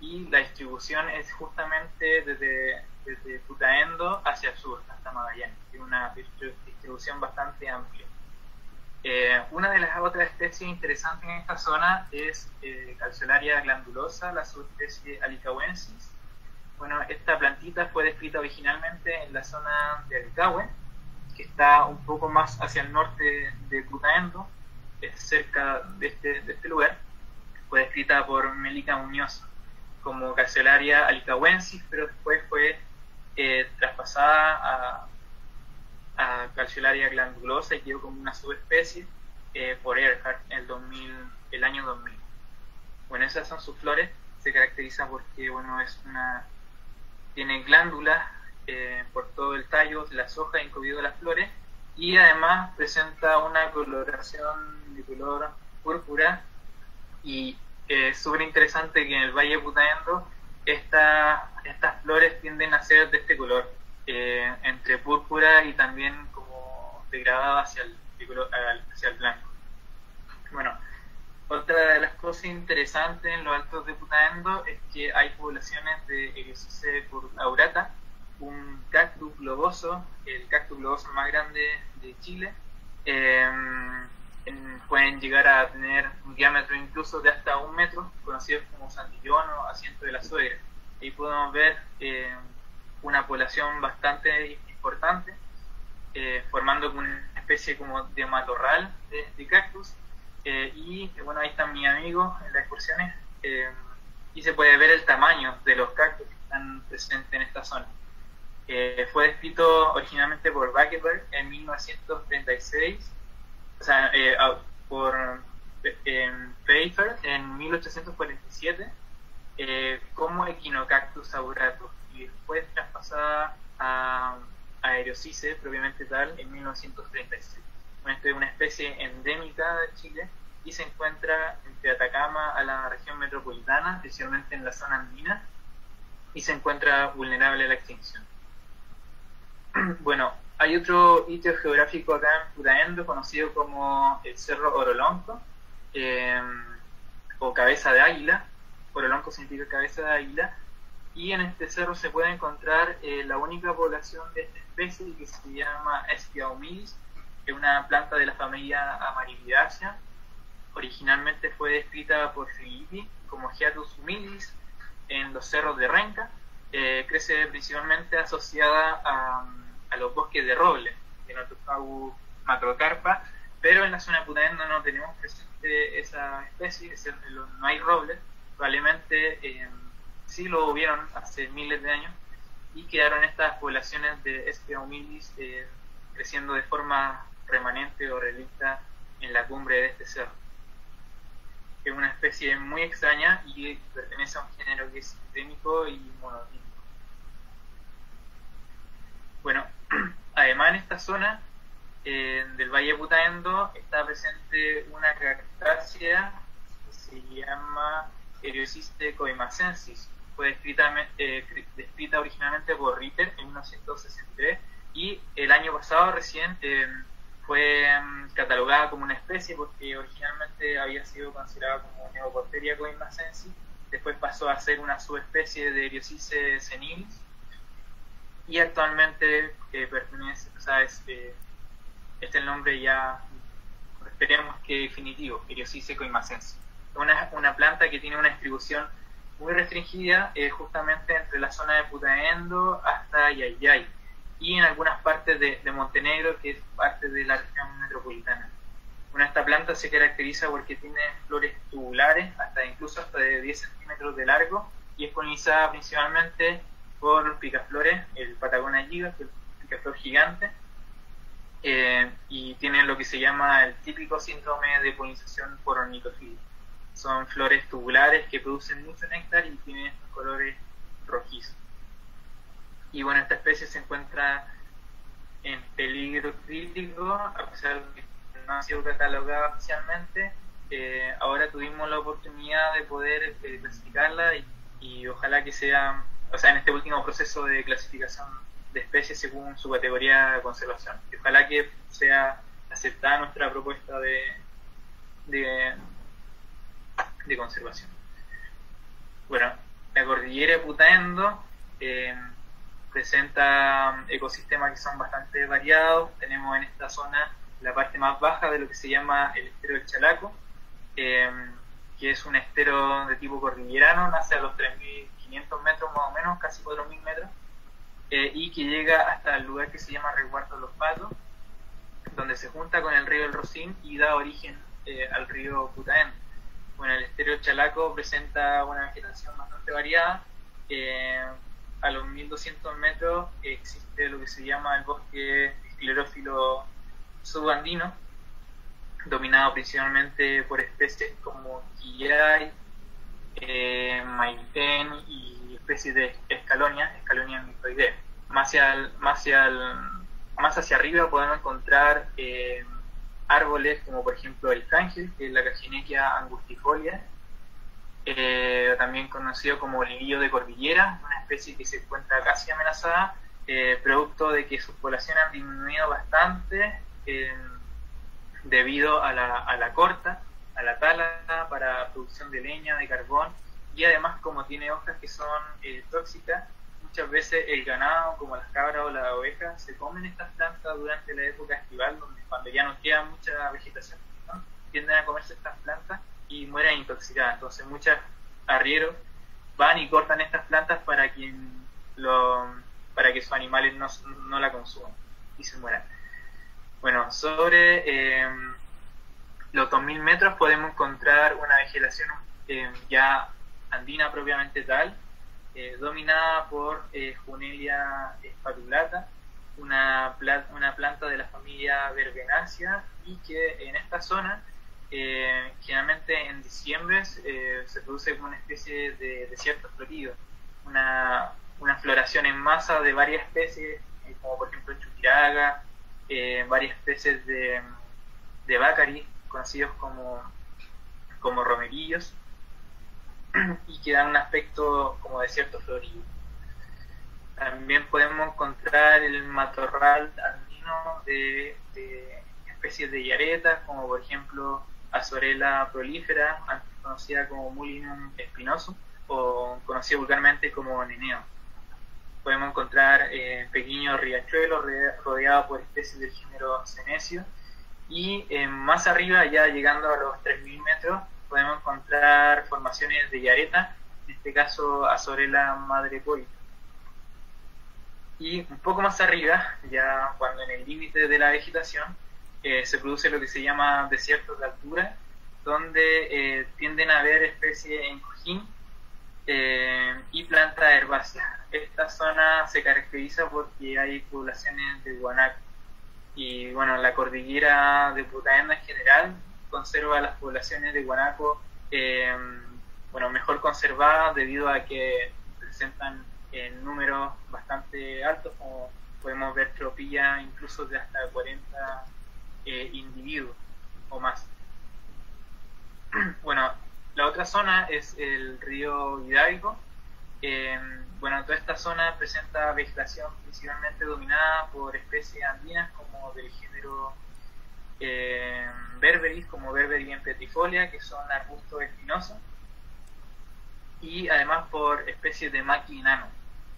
B: Y la distribución es justamente desde Putaendo hacia el sur, hasta Magallanes. Tiene una distribución bastante amplia. Una de las otras especies interesantes en esta zona es Calceolaria glandulosa, la subespecie alicahuensis. Bueno, esta plantita fue descrita originalmente en la zona de Alicahue, que está un poco más hacia el norte de Putaendo, cerca de este lugar. Fue descrita por Melica Muñoz como Calceolaria alicahuensis, pero después fue traspasada a Calceolaria glandulosa y quedó como una subespecie por Earhart el año 2000. Bueno, esas son sus flores. Se caracteriza porque, bueno, tiene glándulas por todo el tallo, las hojas, incluido las flores, y además presenta una coloración de color púrpura. Y es súper interesante que en el Valle de Putaendo estas flores tienden a ser de este color, entre púrpura y también como degradada hacia el blanco. Bueno, otra de las cosas interesantes en los altos de Putaendo es que hay poblaciones de Eriocice aurata, un cactus globoso, el cactus globoso más grande de Chile. Pueden llegar a tener un diámetro incluso de hasta 1 metro, conocidos como sandillón o asiento de la suegra. Ahí podemos ver una población bastante importante, formando una especie como de matorral de cactus. Y bueno, ahí están mis amigos en las excursiones, y se puede ver el tamaño de los cactus que están presentes en esta zona. Fue descrito originalmente por Buckeberg en 1936, o sea, por Pfeiffer en 1847, como Echinocactus auratus, y después traspasada a Eriocice propiamente tal en 1936. Bueno, esta es una especie endémica de Chile y se encuentra entre Atacama a la región metropolitana, especialmente en la zona andina, y se encuentra vulnerable a la extinción. Bueno, hay otro hito geográfico acá en Putaendo conocido como el Cerro Orolonco, o Cabeza de Águila. Orolonco significa cabeza de águila, y en este cerro se puede encontrar la única población de esta especie, que se llama Hestia humilis, que es una planta de la familia Amarilidaceae. Originalmente fue descrita por Filippi como Hiatus humilis en los cerros de Renca. Crece principalmente asociada a los bosques de roble, de Nothofagus macrocarpa, pero en la zona de Putaendo no tenemos presente esa especie, no hay roble. Probablemente sí lo hubieron hace miles de años, y quedaron estas poblaciones de Hestia humilis creciendo de forma remanente o relicta en la cumbre de este cerro. Es una especie muy extraña y pertenece a un género que es endémico y monotípico. Bueno, además en esta zona del Valle de Putaendo está presente una cactácea que se llama Eriocice coimacensis. Fue descrita originalmente por Ritter en 1963, y el año pasado recién fue catalogada como una especie, porque originalmente había sido considerada como Neoporteria coimacensis. Después pasó a ser una subespecie de Eriocice senilis, y actualmente pertenece, o sea, este es el nombre ya, esperemos que definitivo, Eriocice coimacensis. Una planta que tiene una distribución muy restringida, justamente entre la zona de Putaendo hasta Yayay, y en algunas partes de Montenegro, que es parte de la región metropolitana. Bueno, esta planta se caracteriza porque tiene flores tubulares, incluso hasta de 10 centímetros de largo, y es polinizada principalmente por picaflores, el Patagona giga, que es el picaflor gigante, y tiene lo que se llama el típico síndrome de polinización por ornitofilia. Son flores tubulares que producen mucho néctar y tienen estos colores rojizos. Y bueno, esta especie se encuentra en peligro crítico, a pesar de que no ha sido catalogada oficialmente. Ahora tuvimos la oportunidad de poder clasificarla, y ojalá que sea, o sea, en este último proceso de clasificación de especies según su categoría de conservación. Y ojalá que sea aceptada nuestra propuesta de conservación. Bueno, la cordillera de Putaendo presenta ecosistemas que son bastante variados. Tenemos en esta zona la parte más baja de lo que se llama el estero del Chalaco, que es un estero de tipo cordillerano, nace a los 3.500 metros más o menos, casi 4.000 metros, y que llega hasta el lugar que se llama Resguardo de los Patos, donde se junta con el río El Rocín y da origen al río Putaendo. Bueno, el estero del Chalaco presenta una vegetación bastante variada. A los 1.200 metros existe lo que se llama el bosque esclerófilo subandino, dominado principalmente por especies como quillay, maitén y especies de escalonia microidea. Más hacia arriba podemos encontrar árboles como por ejemplo el cángel, que es la Cajinecchia angustifolia, también conocido como lilillo de cordillera, una especie que se encuentra casi amenazada, producto de que sus poblaciones han disminuido bastante debido a la corta, a la tala para producción de leña, de carbón, y además como tiene hojas que son tóxicas, muchas veces el ganado, como las cabras o las ovejas, se comen estas plantas durante la época estival, donde cuando ya no queda mucha vegetación, ¿no? Tienden a comerse estas plantas y mueren intoxicadas. Entonces muchos arrieros van y cortan estas plantas para que sus animales no la consuman y se mueran. Bueno, sobre los 2000 metros podemos encontrar una vegetación ya andina propiamente tal, dominada por Junelia spatulata, una planta de la familia Verbenácea, y que en esta zona generalmente en diciembre se produce como una especie de desierto florido, una floración en masa de varias especies, como por ejemplo el chupiraga, varias especies de bácaris, conocidos como romerillos, y que dan un aspecto como desierto florido. También podemos encontrar el matorral andino de especies de yaretas, como por ejemplo Azorella prolífera, antes conocida como Mulinum espinoso, o conocido vulgarmente como neneo. Podemos encontrar pequeños riachuelos rodeados por especies del género Senecio, y más arriba, ya llegando a los 3000 metros, podemos encontrar formaciones de yareta, en este caso Azorella madrepoita. Y un poco más arriba, ya cuando en el límite de la vegetación, se produce lo que se llama desiertos de altura, donde tienden a haber especies en cojín y plantas herbáceas. Esta zona se caracteriza porque hay poblaciones de guanaco. Y bueno, la cordillera de Putaendo en general conserva las poblaciones de guanaco mejor conservadas, debido a que presentan números bastante altos, como podemos ver tropillas incluso de hasta 40 individuos o más. Bueno, la otra zona es el río Hidalgo. Toda esta zona presenta vegetación principalmente dominada por especies andinas como del género berberis, como Berberis empetifolia, que son arbustos espinosos, y además por especies de maqui enano.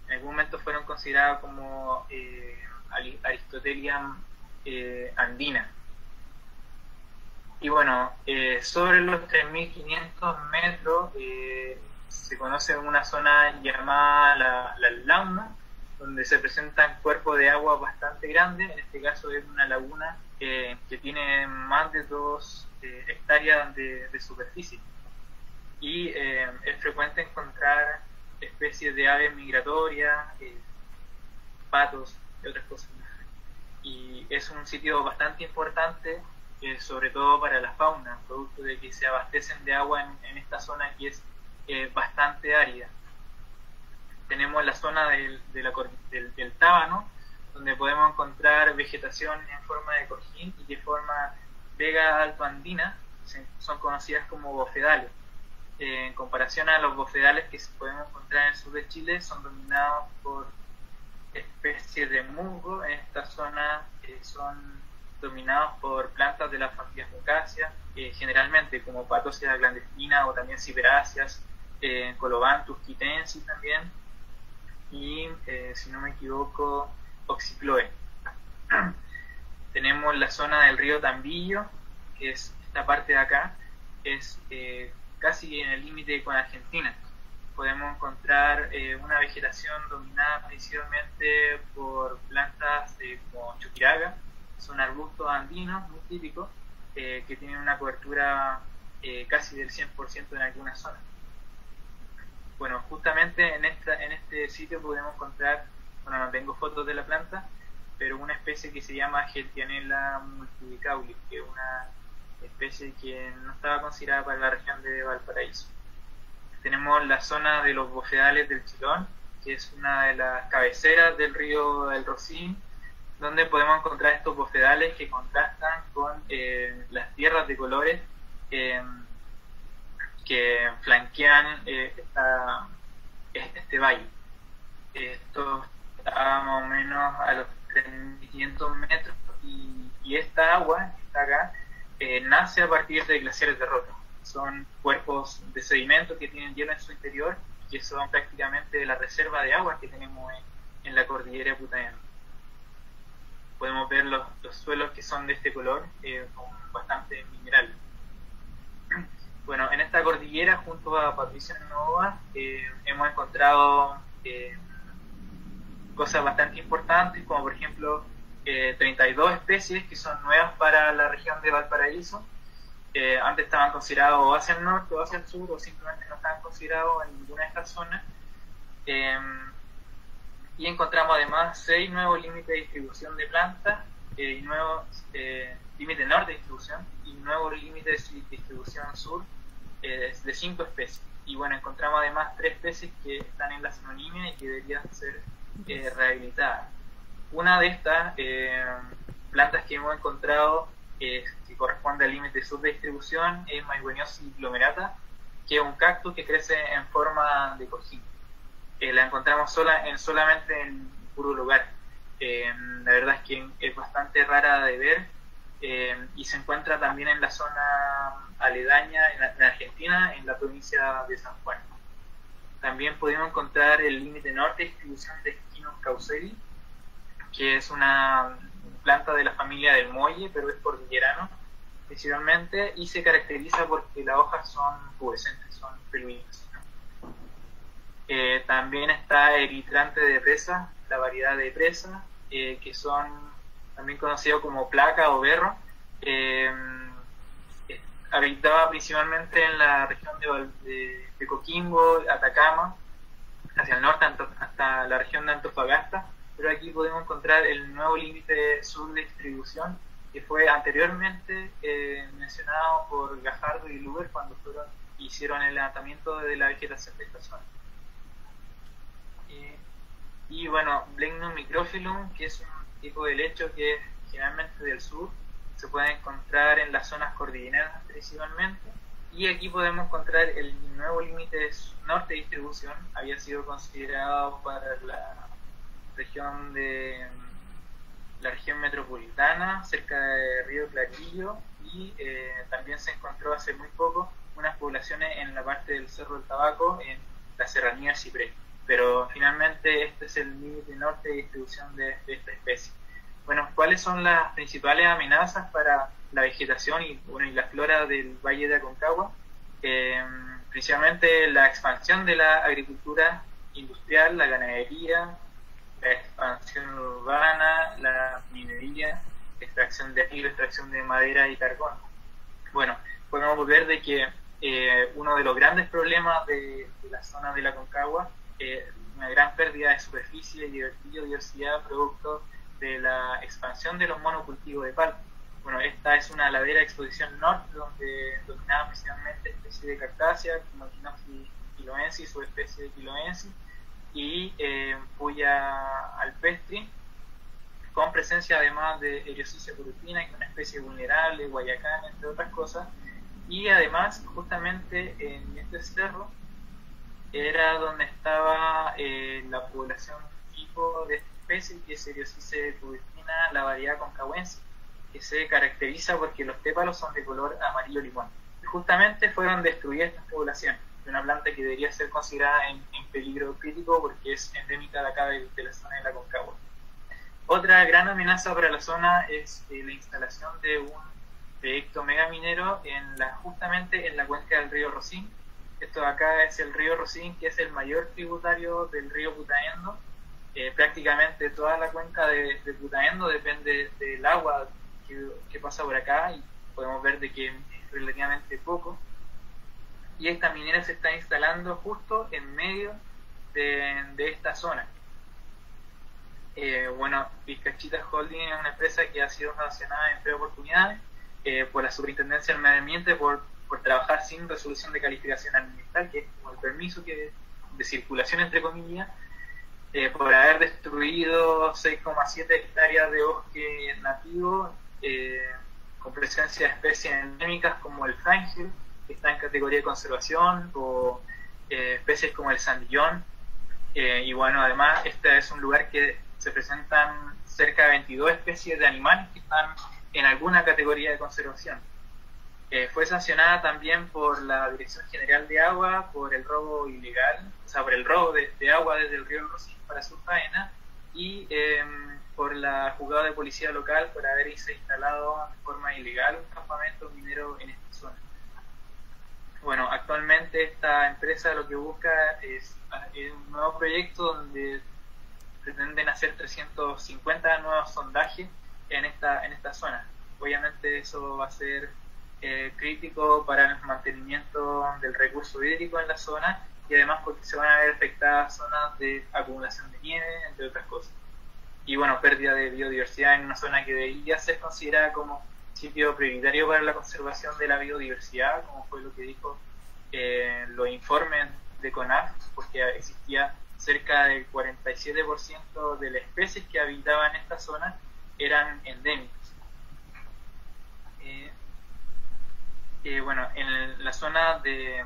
B: En algún momento fueron considerados como Aristotelia andina. Y bueno, sobre los 3500 metros se conoce una zona llamada la Launa, donde se presentan cuerpos de agua bastante grandes. En este caso es una laguna que tiene más de 2 hectáreas de superficie, y es frecuente encontrar especies de aves migratorias, patos y otras cosas. Y es un sitio bastante importante, sobre todo para la fauna, producto de que se abastecen de agua en esta zona que es bastante árida. Tenemos la zona del Tábano, donde podemos encontrar vegetación en forma de cojín y de forma vega altoandina, son conocidas como bofedales. En comparación a los bofedales que podemos encontrar en el sur de Chile, son dominados por especies de musgo. En esta zona son dominados por plantas de las familias mucáceas, generalmente como Patosia clandestina o también Ciperáceas, Colobanthus quitensis también, y si no me equivoco, Oxycloe. Tenemos la zona del río Tambillo, que es esta parte de acá, es casi en el límite con Argentina. Podemos encontrar una vegetación dominada principalmente por plantas como chupiraga, son arbustos andinos muy típicos, que tienen una cobertura casi del 100% en algunas zonas. Bueno, justamente en este sitio podemos encontrar, no tengo fotos de la planta, pero una especie que se llama Geltianella multicauli, que es una especie que no estaba considerada para la región de Valparaíso. Tenemos la zona de los bofedales del Chilón, que es una de las cabeceras del río del Rocín, donde podemos encontrar estos bofedales que contrastan con las tierras de colores que flanquean este valle. Esto está más o menos a los 3.500 metros y esta agua que está acá nace a partir de glaciares de roca. Son cuerpos de sedimento que tienen hielo en su interior, que son prácticamente la reserva de agua que tenemos en la cordillera de Putaendo. Podemos ver los suelos que son de este color, con bastante mineral. Bueno, en esta cordillera, junto a Patricio Nova, hemos encontrado cosas bastante importantes, como por ejemplo 32 especies que son nuevas para la región de Valparaíso. Antes estaban considerados o hacia el norte o hacia el sur, o simplemente no estaban considerados en ninguna de estas zonas. Y encontramos además 6 nuevos límites de distribución de plantas, y nuevos límites norte de distribución, y nuevos límites de distribución sur de 5 especies. Y bueno, encontramos además 3 especies que están en la sinonimia y que deberían ser rehabilitadas. Una de estas plantas que hemos encontrado que corresponde al límite sur de distribución es Maigueniosis glomerata, que es un cactus que crece en forma de cojín. La encontramos solamente en puro lugar. La verdad es que es bastante rara de ver, y se encuentra también en la zona aledaña en Argentina, en la provincia de San Juan. También pudimos encontrar el límite norte de distribución de Esquinus cauceri, que es una planta de la familia del molle, pero es cordillerano principalmente, y se caracteriza porque las hojas son pubescentes, son peluditas. También está Eritrante de presa, la variedad de presa, que son también conocidos como placa o berro. Habitaba principalmente en la región de Coquimbo, Atacama, hacia el norte hasta la región de Antofagasta, pero aquí podemos encontrar el nuevo límite sur de distribución, que fue anteriormente mencionado por Gajardo y Luber cuando hicieron el levantamiento de la vegetación de esta zona. Y bueno, Blengnum microphyllum, que es un tipo de helecho que es generalmente del sur, se puede encontrar en las zonas cordilleranas principalmente, y aquí podemos encontrar el nuevo límite norte de distribución. Había sido considerado para la región metropolitana, cerca de Río Clarillo, y también se encontró hace muy poco unas poblaciones en la parte del Cerro del Tabaco, en la serranía Ciprés. Pero finalmente este es el límite norte de distribución de esta especie. Bueno, ¿cuáles son las principales amenazas para la vegetación y la flora del Valle de Aconcagua? Principalmente la expansión de la agricultura industrial, la ganadería, la expansión urbana, la minería, extracción de hilo, extracción de madera y carbón. Bueno, podemos ver de que uno de los grandes problemas de la zona de la Aconcagua es una gran pérdida de superficie y de biodiversidad producto de la expansión de los monocultivos de palma. Bueno, esta es una ladera de exposición norte donde dominaban principalmente especies de cactácea, como Quinoxi quiloensis o especie de quiloensis, y Puya alpestri, con presencia además de Eriophysia purutina, que es una especie vulnerable, guayacán, entre otras cosas. Y además, justamente en este cerro era donde estaba la población tipo de esta especie, que es Eriophysia purutina, la variedad concagüense, que se caracteriza porque los tépalos son de color amarillo limón. Y justamente fueron destruidas estas poblaciones de una planta que debería ser considerada en peligro crítico porque es endémica de acá de la zona de la Aconcagua. Otra gran amenaza para la zona es la instalación de un proyecto megaminero justamente en la cuenca del río Rocín. Esto de acá es el río Rocín, que es el mayor tributario del río Putaendo. Prácticamente toda la cuenca de Putaendo depende del agua que pasa por acá, y podemos ver de que es relativamente poco. Y esta minera se está instalando justo en medio de esta zona. Bueno, Vizcachita Holding es una empresa que ha sido sancionada en 3 oportunidades por la Superintendencia del Medio Ambiente por trabajar sin resolución de calificación ambiental, que es como el permiso de circulación, entre comillas, por haber destruido 6,7 hectáreas de bosque nativo con presencia de especies endémicas como el frángil, que está en categoría de conservación, o especies como el sandillón. Y bueno, además este es un lugar que se presentan cerca de 22 especies de animales que están en alguna categoría de conservación. Fue sancionada también por la Dirección General de Agua por el robo ilegal, o sea, por el robo de agua desde el río Rosín para su faena, y por la juzgado de policía local por haberse instalado de forma ilegal un campamento minero en esta zona. Bueno, actualmente esta empresa lo que busca es un nuevo proyecto donde pretenden hacer 350 nuevos sondajes en esta zona. Obviamente eso va a ser crítico para el mantenimiento del recurso hídrico en la zona, y además porque se van a ver afectadas zonas de acumulación de nieve, entre otras cosas. Y bueno, pérdida de biodiversidad en una zona que debería ser considerada como sitio prioritario para la conservación de la biodiversidad, como fue lo que dijo los informes de CONAF, porque existía cerca del 47% de las especies que habitaban esta zona eran endémicas. Bueno, en la zona de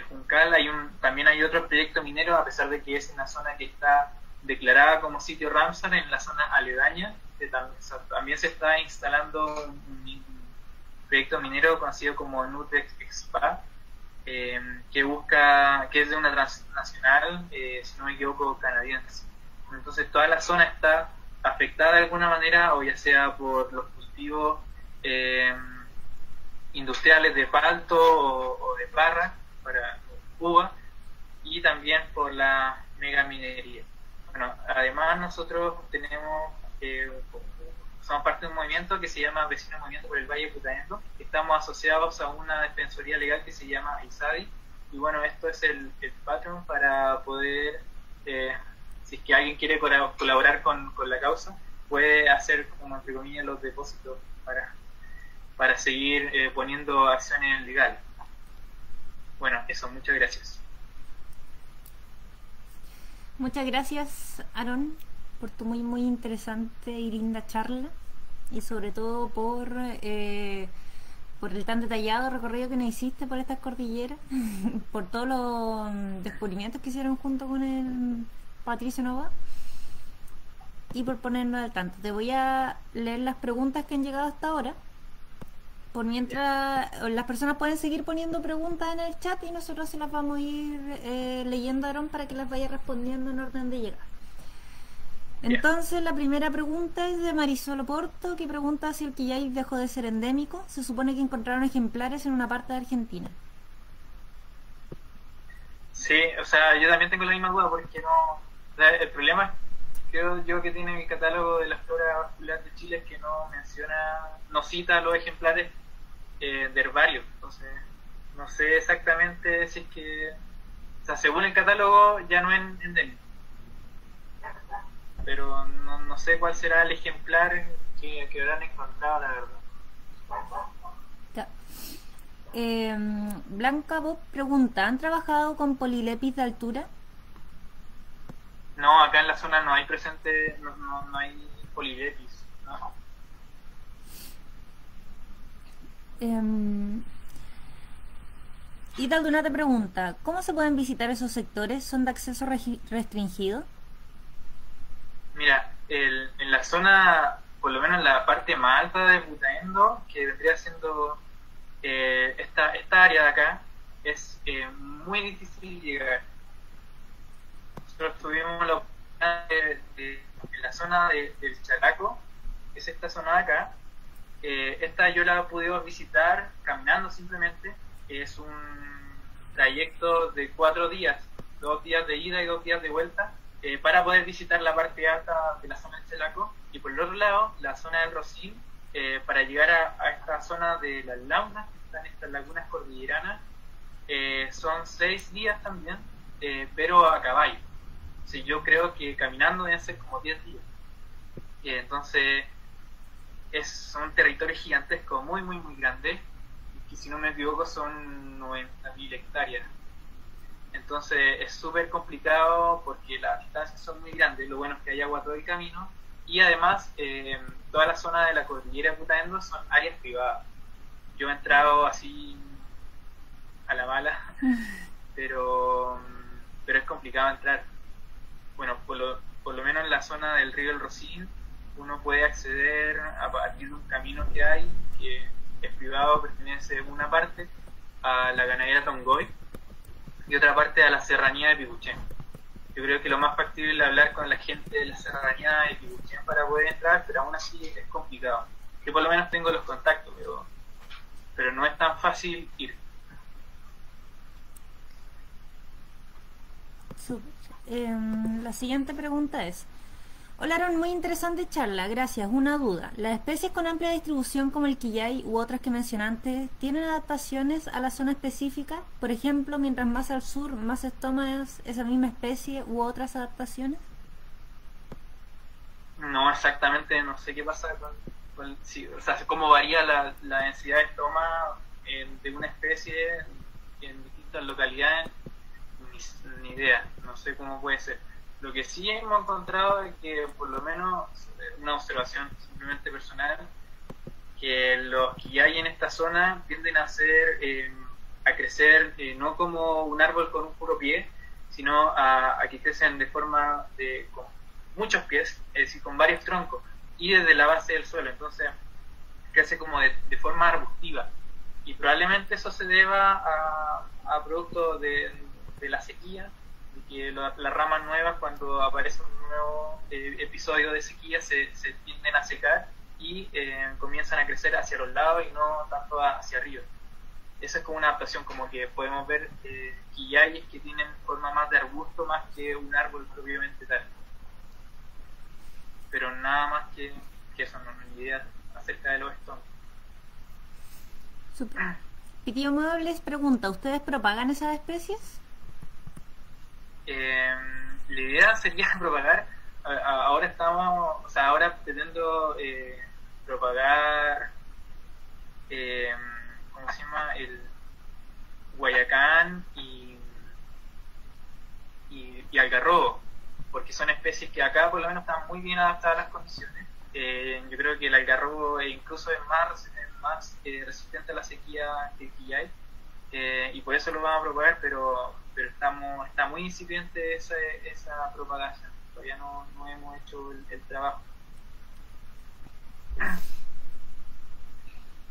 B: Juncal también hay otro proyecto minero, a pesar de que es una zona que está declarada como sitio Ramsar. En la zona aledaña también se está instalando un proyecto minero conocido como Nutex Expa, que es de una transnacional, si no me equivoco, canadiense. Entonces toda la zona está afectada de alguna manera, o ya sea por los cultivos industriales de palto o de parra para uva, y también por la megaminería. Bueno, además nosotros somos parte de un movimiento que se llama Vecinos Movimiento por el Valle de Putaendo. Estamos asociados a una defensoría legal que se llama ISADI, y bueno, esto es el patrón para poder, si es que alguien quiere colaborar con la causa, puede hacer, como entre comillas, los depósitos para seguir poniendo acciones legales. Bueno, eso, muchas gracias.
A: Muchas gracias, Aaron, por tu muy muy interesante y linda charla, y sobre todo por el tan detallado recorrido que nos hiciste por estas cordilleras, por todos los descubrimientos que hicieron junto con el Patricio Nova, y por ponernos al tanto. Te voy a leer las preguntas que han llegado hasta ahora. Por mientras, las personas pueden seguir poniendo preguntas en el chat y nosotros se las vamos a ir leyendo, Aaron, para que las vaya respondiendo en orden de llegada. Entonces, la primera pregunta es de Marisol Oporto, que pregunta si el quillay dejó de ser endémico. Se supone que encontraron ejemplares en una parte de Argentina.
B: Sí, o sea, yo también tengo la misma duda, porque no... O sea, el problema es, creo yo, que tiene el catálogo de la flora vascular de Chile, es que no cita los ejemplares de herbario. Entonces no sé exactamente si es que, o sea, según el catálogo ya no es endémico, pero no sé cuál será el ejemplar que habrán encontrado, la verdad.
A: Ya. Blanca Bob pregunta, ¿han trabajado con polilepis de altura?
B: No, acá en la zona no hay presente, no hay polilepis, ¿no?
A: Ida Alduna te pregunta, ¿cómo se pueden visitar esos sectores? ¿Son de acceso restringido?
B: Mira, en la zona, por lo menos en la parte más alta de Putaendo, que vendría siendo esta área de acá, es muy difícil llegar. Nosotros tuvimos la oportunidad en la zona del Chalaco, que es esta zona de acá. Esta yo la he podido visitar caminando simplemente. Es un trayecto de 4 días, 2 días de ida y 2 días de vuelta, para poder visitar la parte alta de la zona del Chalaco. Y por el otro lado, la zona del Rosín, para llegar a esta zona de las Launas, que están estas lagunas cordilleranas, son 6 días también, pero a caballo. O Entonces yo creo que caminando deben ser como 10 días. Entonces son territorios gigantescos, muy, muy, muy grandes, y si no me equivoco son 90.000 hectáreas. Entonces es súper complicado porque las distancias son muy grandes. Lo bueno es que hay agua todo el camino, y además toda la zona de la cordillera de Putaendo son áreas privadas. Yo he entrado así a la mala, pero es complicado entrar. Bueno, por lo menos en la zona del río El Rocín uno puede acceder a partir de un camino que hay, que es privado, pertenece una parte a la ganadería Tongoy y otra parte a la serranía de Pibuchén. Yo creo que lo más factible es hablar con la gente de la serranía de Pibuchén para poder entrar, pero aún así es complicado. Yo por lo menos tengo los contactos, pero no es tan fácil ir.
A: La siguiente pregunta es: hola Aaron, muy interesante charla, gracias. Una duda: ¿las especies con amplia distribución como el quillay u otras que mencioné antes tienen adaptaciones a la zona específica? Por ejemplo, mientras más al sur, más se toma esa misma especie u otras adaptaciones.
B: No, exactamente, no sé qué pasa sí, o sea, cómo varía la densidad de estoma de una especie en distintas localidades, ni idea, no sé cómo puede ser. Lo que sí hemos encontrado es que, por lo menos, una observación simplemente personal, que los que hay en esta zona tienden a crecer no como un árbol con un puro pie, sino a que crecen de forma con muchos pies, es decir, con varios troncos, y desde la base del suelo. Entonces crece como de forma arbustiva, y probablemente eso se deba a producto de la sequía, de que las ramas nuevas, cuando aparece un nuevo episodio de sequía, se tienden a secar y comienzan a crecer hacia los lados y no tanto hacia arriba. Esa es como una adaptación, como que podemos ver quillayes que tienen forma más de arbusto más que un árbol propiamente tal. Pero nada más que eso, no ni idea acerca de los estones.
A: Super. Pitillo Muebles pregunta: ¿ustedes propagan esas especies?
B: La idea sería propagar, ahora ahora pretendo propagar, ¿cómo se llama? El guayacán y algarrobo, porque son especies que acá por lo menos están muy bien adaptadas a las condiciones. Yo creo que el algarrobo incluso es más resistente a la sequía que el quillay, y por eso lo vamos a propagar, pero está muy incipiente esa propagación. Todavía no hemos hecho el trabajo.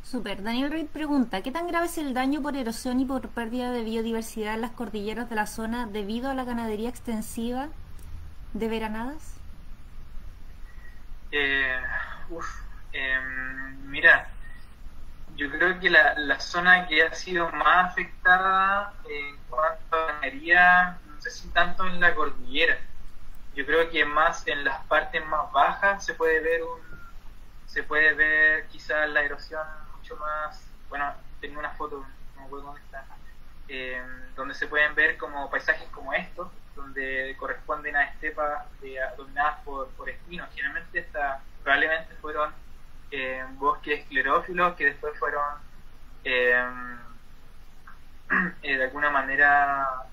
A: Super. Daniel Reid pregunta: ¿qué tan grave es el daño por erosión y por pérdida de biodiversidad en las cordilleras de la zona debido a la ganadería extensiva de veranadas?
B: Mira, yo creo que la zona que ha sido más afectada en cuanto a ganadería, no sé si tanto en la cordillera, yo creo que más en las partes más bajas se puede ver quizás la erosión mucho más. Bueno, tengo una foto, no me acuerdo dónde está, donde se pueden ver como paisajes como estos, donde corresponden a estepas dominadas por espinos. Generalmente probablemente fueron bosques esclerófilos que después fueron de alguna manera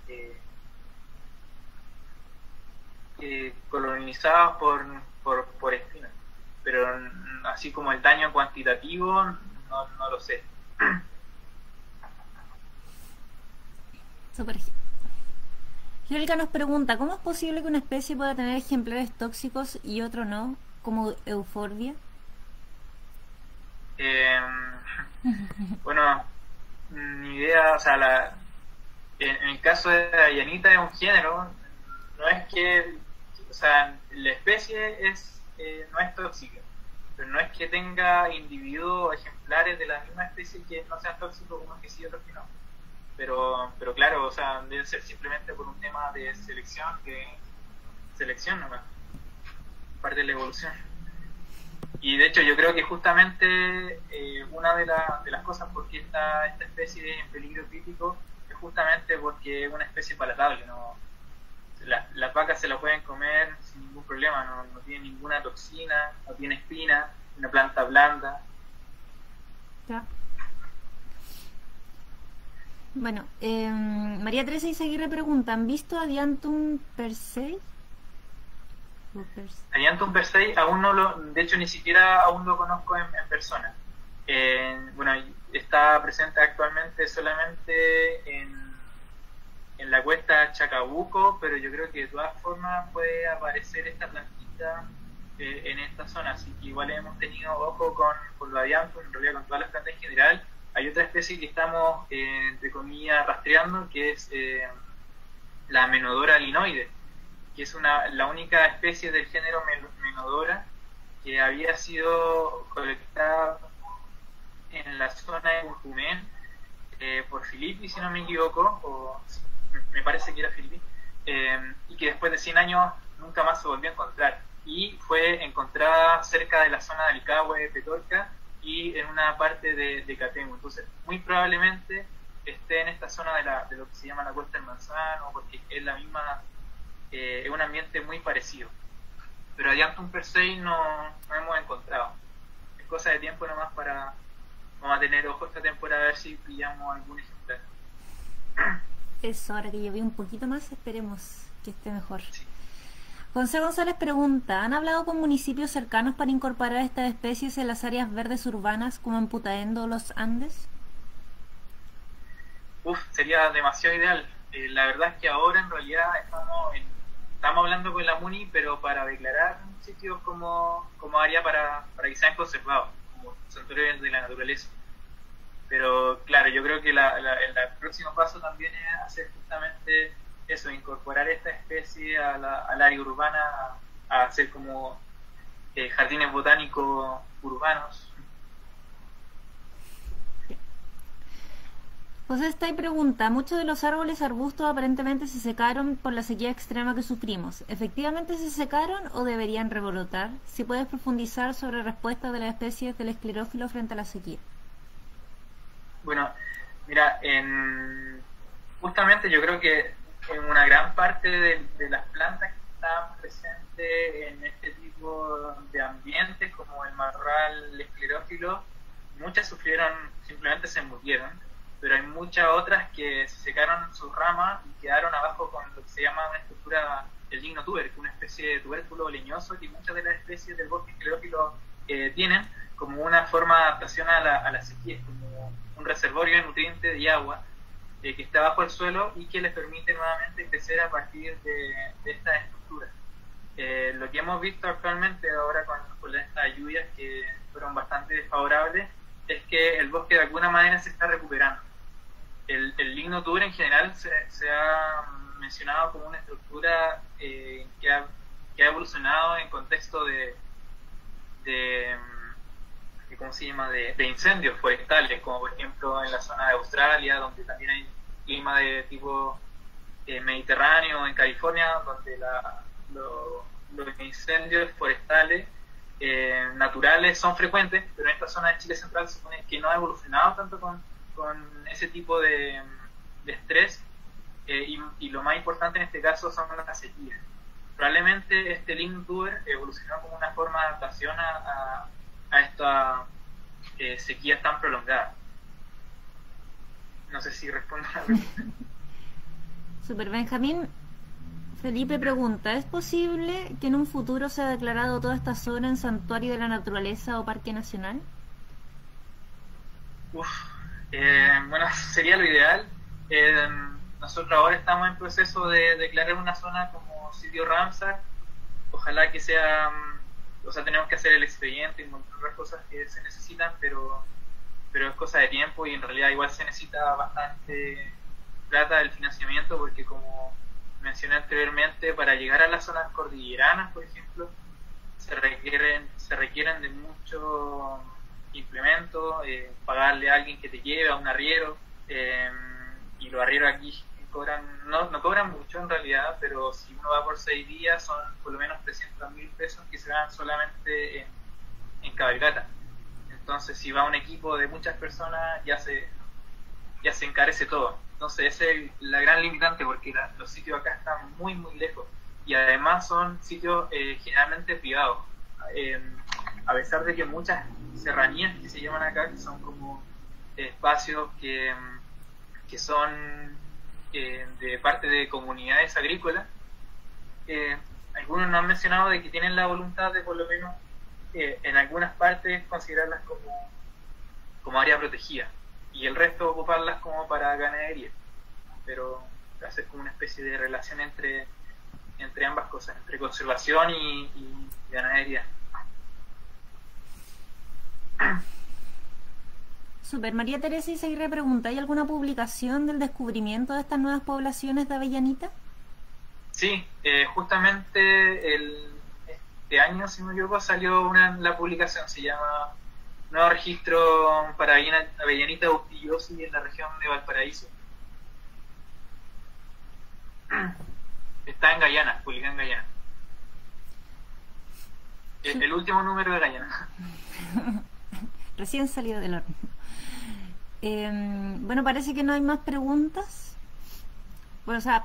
B: colonizados por espinos, pero así como el daño cuantitativo no lo sé.
A: Super. Helga nos pregunta: ¿cómo es posible que una especie pueda tener ejemplares tóxicos y otro no, como Euphorbia?
B: Bueno, ni idea. O sea, en el caso de la llanita es un género, no es que, o sea, la especie no es tóxica, pero no es que tenga individuos o ejemplares de la misma especie que no sean tóxicos, unos que sí y otros que no. Pero claro, o sea, debe ser simplemente por un tema de selección nomás, parte de la evolución. Y de hecho yo creo que justamente una de las cosas por qué esta especie en peligro crítico es justamente porque es una especie palatable, las vacas se la pueden comer sin ningún problema, no tiene ninguna toxina, no tiene espina, una planta blanda.
A: Ya. Bueno, María Teresa Izaguirre pregunta, ¿han visto a Diantum persei?
B: Adiantum persei aún no lo, de hecho ni siquiera aún lo conozco en persona. Bueno, está presente actualmente solamente en la cuesta Chacabuco, pero yo creo que de todas formas puede aparecer esta plantita en esta zona, así que igual hemos tenido ojo con lo Adiantum, en realidad con todas las plantas en general. Hay otra especie que estamos, entre comillas, rastreando, que es la Menodora linoide, que es la única especie del género Menodora que había sido colectada en la zona de Curcumén por Filippi, si no me equivoco, o me parece que era Filippi, y que después de 100 años nunca más se volvió a encontrar. Y fue encontrada cerca de la zona del Cahue, Petorca, y en una parte de Catemo. Entonces, muy probablemente esté en esta zona de lo que se llama la Cuesta del Manzano, porque es la misma, es un ambiente muy parecido. Pero Adiantum persei no hemos encontrado. Es cosa de tiempo nomás vamos a tener ojo esta temporada a ver si pillamos algún ejemplar.
A: Eso, ahora que llovió un poquito más, esperemos que esté mejor.
B: Sí.
A: José González pregunta, ¿han hablado con municipios cercanos para incorporar estas especies en las áreas verdes urbanas como en Putaendo o los Andes?
B: Sería demasiado ideal. La verdad es que ahora en realidad estamos hablando con la MUNI, pero para declarar sitios como área para que sean conservados, como santuarios de la naturaleza. Pero claro, yo creo que el próximo paso también es hacer justamente eso, incorporar esta especie al área urbana, a hacer como jardines botánicos urbanos.
A: José Stay pregunta, muchos de los árboles arbustos aparentemente se secaron por la sequía extrema que sufrimos. ¿Efectivamente se secaron o deberían rebrotar? Si puedes profundizar sobre respuestas de las especies del esclerófilo frente a la sequía.
B: Bueno, mira, justamente yo creo que en una gran parte de las plantas que están presentes en este tipo de ambientes, como el matorral esclerófilo, muchas sufrieron, simplemente se murieron, pero hay muchas otras que se secaron sus ramas y quedaron abajo con lo que se llama una estructura, el lignotuber, que es una especie de tubérculo leñoso que muchas de las especies del bosque esclerófilo tienen como una forma de adaptación a la sequía, como un reservorio de nutrientes y agua que está bajo el suelo y que les permite nuevamente crecer a partir de estas estructuras. Lo que hemos visto actualmente ahora con estas lluvias que fueron bastante desfavorables es que el bosque de alguna manera se está recuperando. El lignotuber en general se ha mencionado como una estructura que ha evolucionado en contexto de ¿cómo se llama? De incendios forestales, como por ejemplo en la zona de Australia, donde también hay clima de tipo mediterráneo, en California, donde los incendios forestales naturales son frecuentes, pero en esta zona de Chile central se supone que no ha evolucionado tanto con ese tipo de estrés, y lo más importante en este caso son las sequías. Probablemente este lignotuber evolucionó como una forma de adaptación a esta sequía tan prolongada. No sé si respondo a la pregunta.
A: Super Benjamín Felipe pregunta, ¿es posible que en un futuro sea declarado toda esta zona en santuario de la naturaleza o parque nacional?
B: Bueno, sería lo ideal. Nosotros ahora estamos en proceso de declarar una zona como sitio Ramsar. Ojalá que sea, o sea, tenemos que hacer el expediente y otras cosas que se necesitan, pero es cosa de tiempo y en realidad igual se necesita bastante plata del financiamiento, porque como mencioné anteriormente, para llegar a las zonas cordilleranas, por ejemplo, se requieren de mucho implemento, pagarle a alguien que te lleve a un arriero, y los arrieros aquí no cobran mucho en realidad, pero si uno va por 6 días son por lo menos 300.000 pesos que se dan solamente en cabalgata. Entonces si va un equipo de muchas personas ya se encarece todo. Entonces esa es la gran limitante, porque los sitios acá están muy, muy lejos. Y además son sitios generalmente privados. A pesar de que muchas serranías que se llaman acá, que son como espacios que son de parte de comunidades agrícolas, algunos nos han mencionado de que tienen la voluntad de por lo menos en algunas partes considerarlas como área protegida y el resto ocuparlas como para ganadería, pero hacer como una especie de relación entre ambas cosas, entre conservación y ganadería.
A: Super. María Teresa Izaguirre pregunta, ¿hay alguna publicación del descubrimiento de estas nuevas poblaciones de avellanita?
B: Sí, justamente este año, si no me equivoco, salió la publicación, se llama Nuevo Registro para Avellanita Bustillosi en la región de Valparaíso. Está en Guyana, publicada en Guyana. El último número de Guyana.
A: Recién salido del horno. Bueno, parece que no hay más preguntas. Bueno, o sea,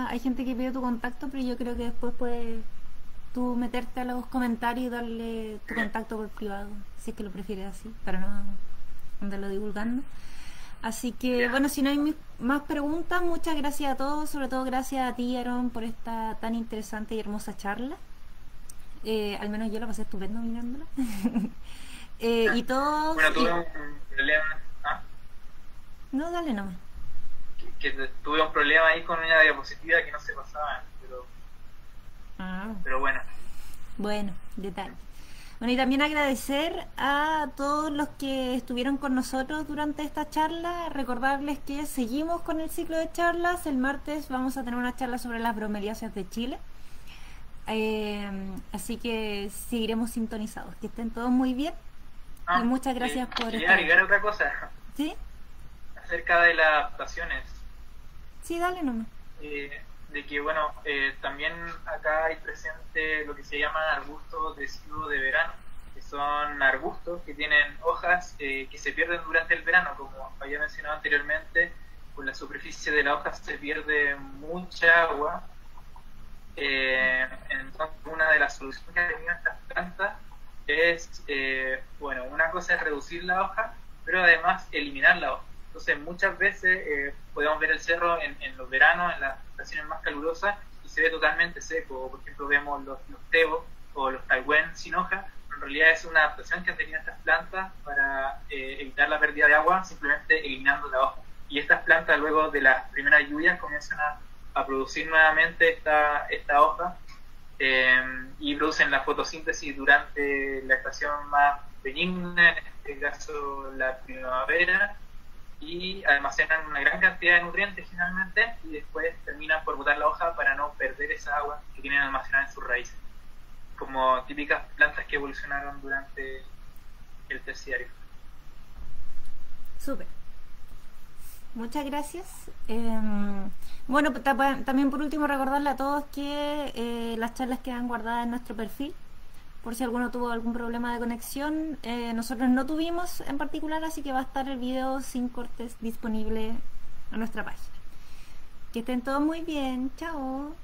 A: hay gente que pide tu contacto, pero yo creo que después puedes tú meterte a los comentarios y darle tu contacto por privado, si es que lo prefieres así, para no andarlo divulgando. Así que, bueno, si no hay más preguntas, muchas gracias a todos, sobre todo gracias a ti, Aaron, por esta tan interesante y hermosa charla. Al menos yo la pasé estupendo mirándola. Y todos...
B: Bueno, tuve un problema...
A: No, dale nomás.
B: Que tuve un problema ahí con una diapositiva que no se pasaba, pero bueno.
A: Bueno, detalle. Bueno, y también agradecer a todos los que estuvieron con nosotros durante esta charla. Recordarles que seguimos con el ciclo de charlas. El martes vamos a tener una charla sobre las bromeliáceas de Chile. Así que seguiremos sintonizados. Que estén todos muy bien. Y muchas gracias por
B: estar. Agregar otra cosa.
A: ¿Sí?
B: Acerca de las adaptaciones.
A: Sí, dale nomás.
B: De que, bueno, también acá hay presente lo que se llaman arbustos deciduos de verano, que son arbustos que tienen hojas que se pierden durante el verano, como había mencionado anteriormente, con la superficie de la hoja se pierde mucha agua. Entonces, una de las soluciones que han tenido estas plantas es, bueno, una cosa es reducir la hoja, pero además eliminar la hoja. Entonces muchas veces podemos ver el cerro en los veranos, en las estaciones más calurosas, y se ve totalmente seco. Por ejemplo, vemos los tebos o los taigüen sin hoja. En realidad es una adaptación que han tenido estas plantas para evitar la pérdida de agua, simplemente eliminando la hoja. Y estas plantas, luego de las primeras lluvias, comienzan a producir nuevamente esta hoja y producen la fotosíntesis durante la estación más benigna, en este caso la primavera, y almacenan una gran cantidad de nutrientes generalmente y después terminan por botar la hoja para no perder esa agua que tienen almacenada en sus raíces, como típicas plantas que evolucionaron durante el terciario.
A: Súper. Muchas gracias. Bueno, también por último recordarle a todos que las charlas quedan guardadas en nuestro perfil, por si alguno tuvo algún problema de conexión. Nosotros no tuvimos en particular, así que va a estar el video sin cortes disponible en nuestra página. Que estén todos muy bien. Chao.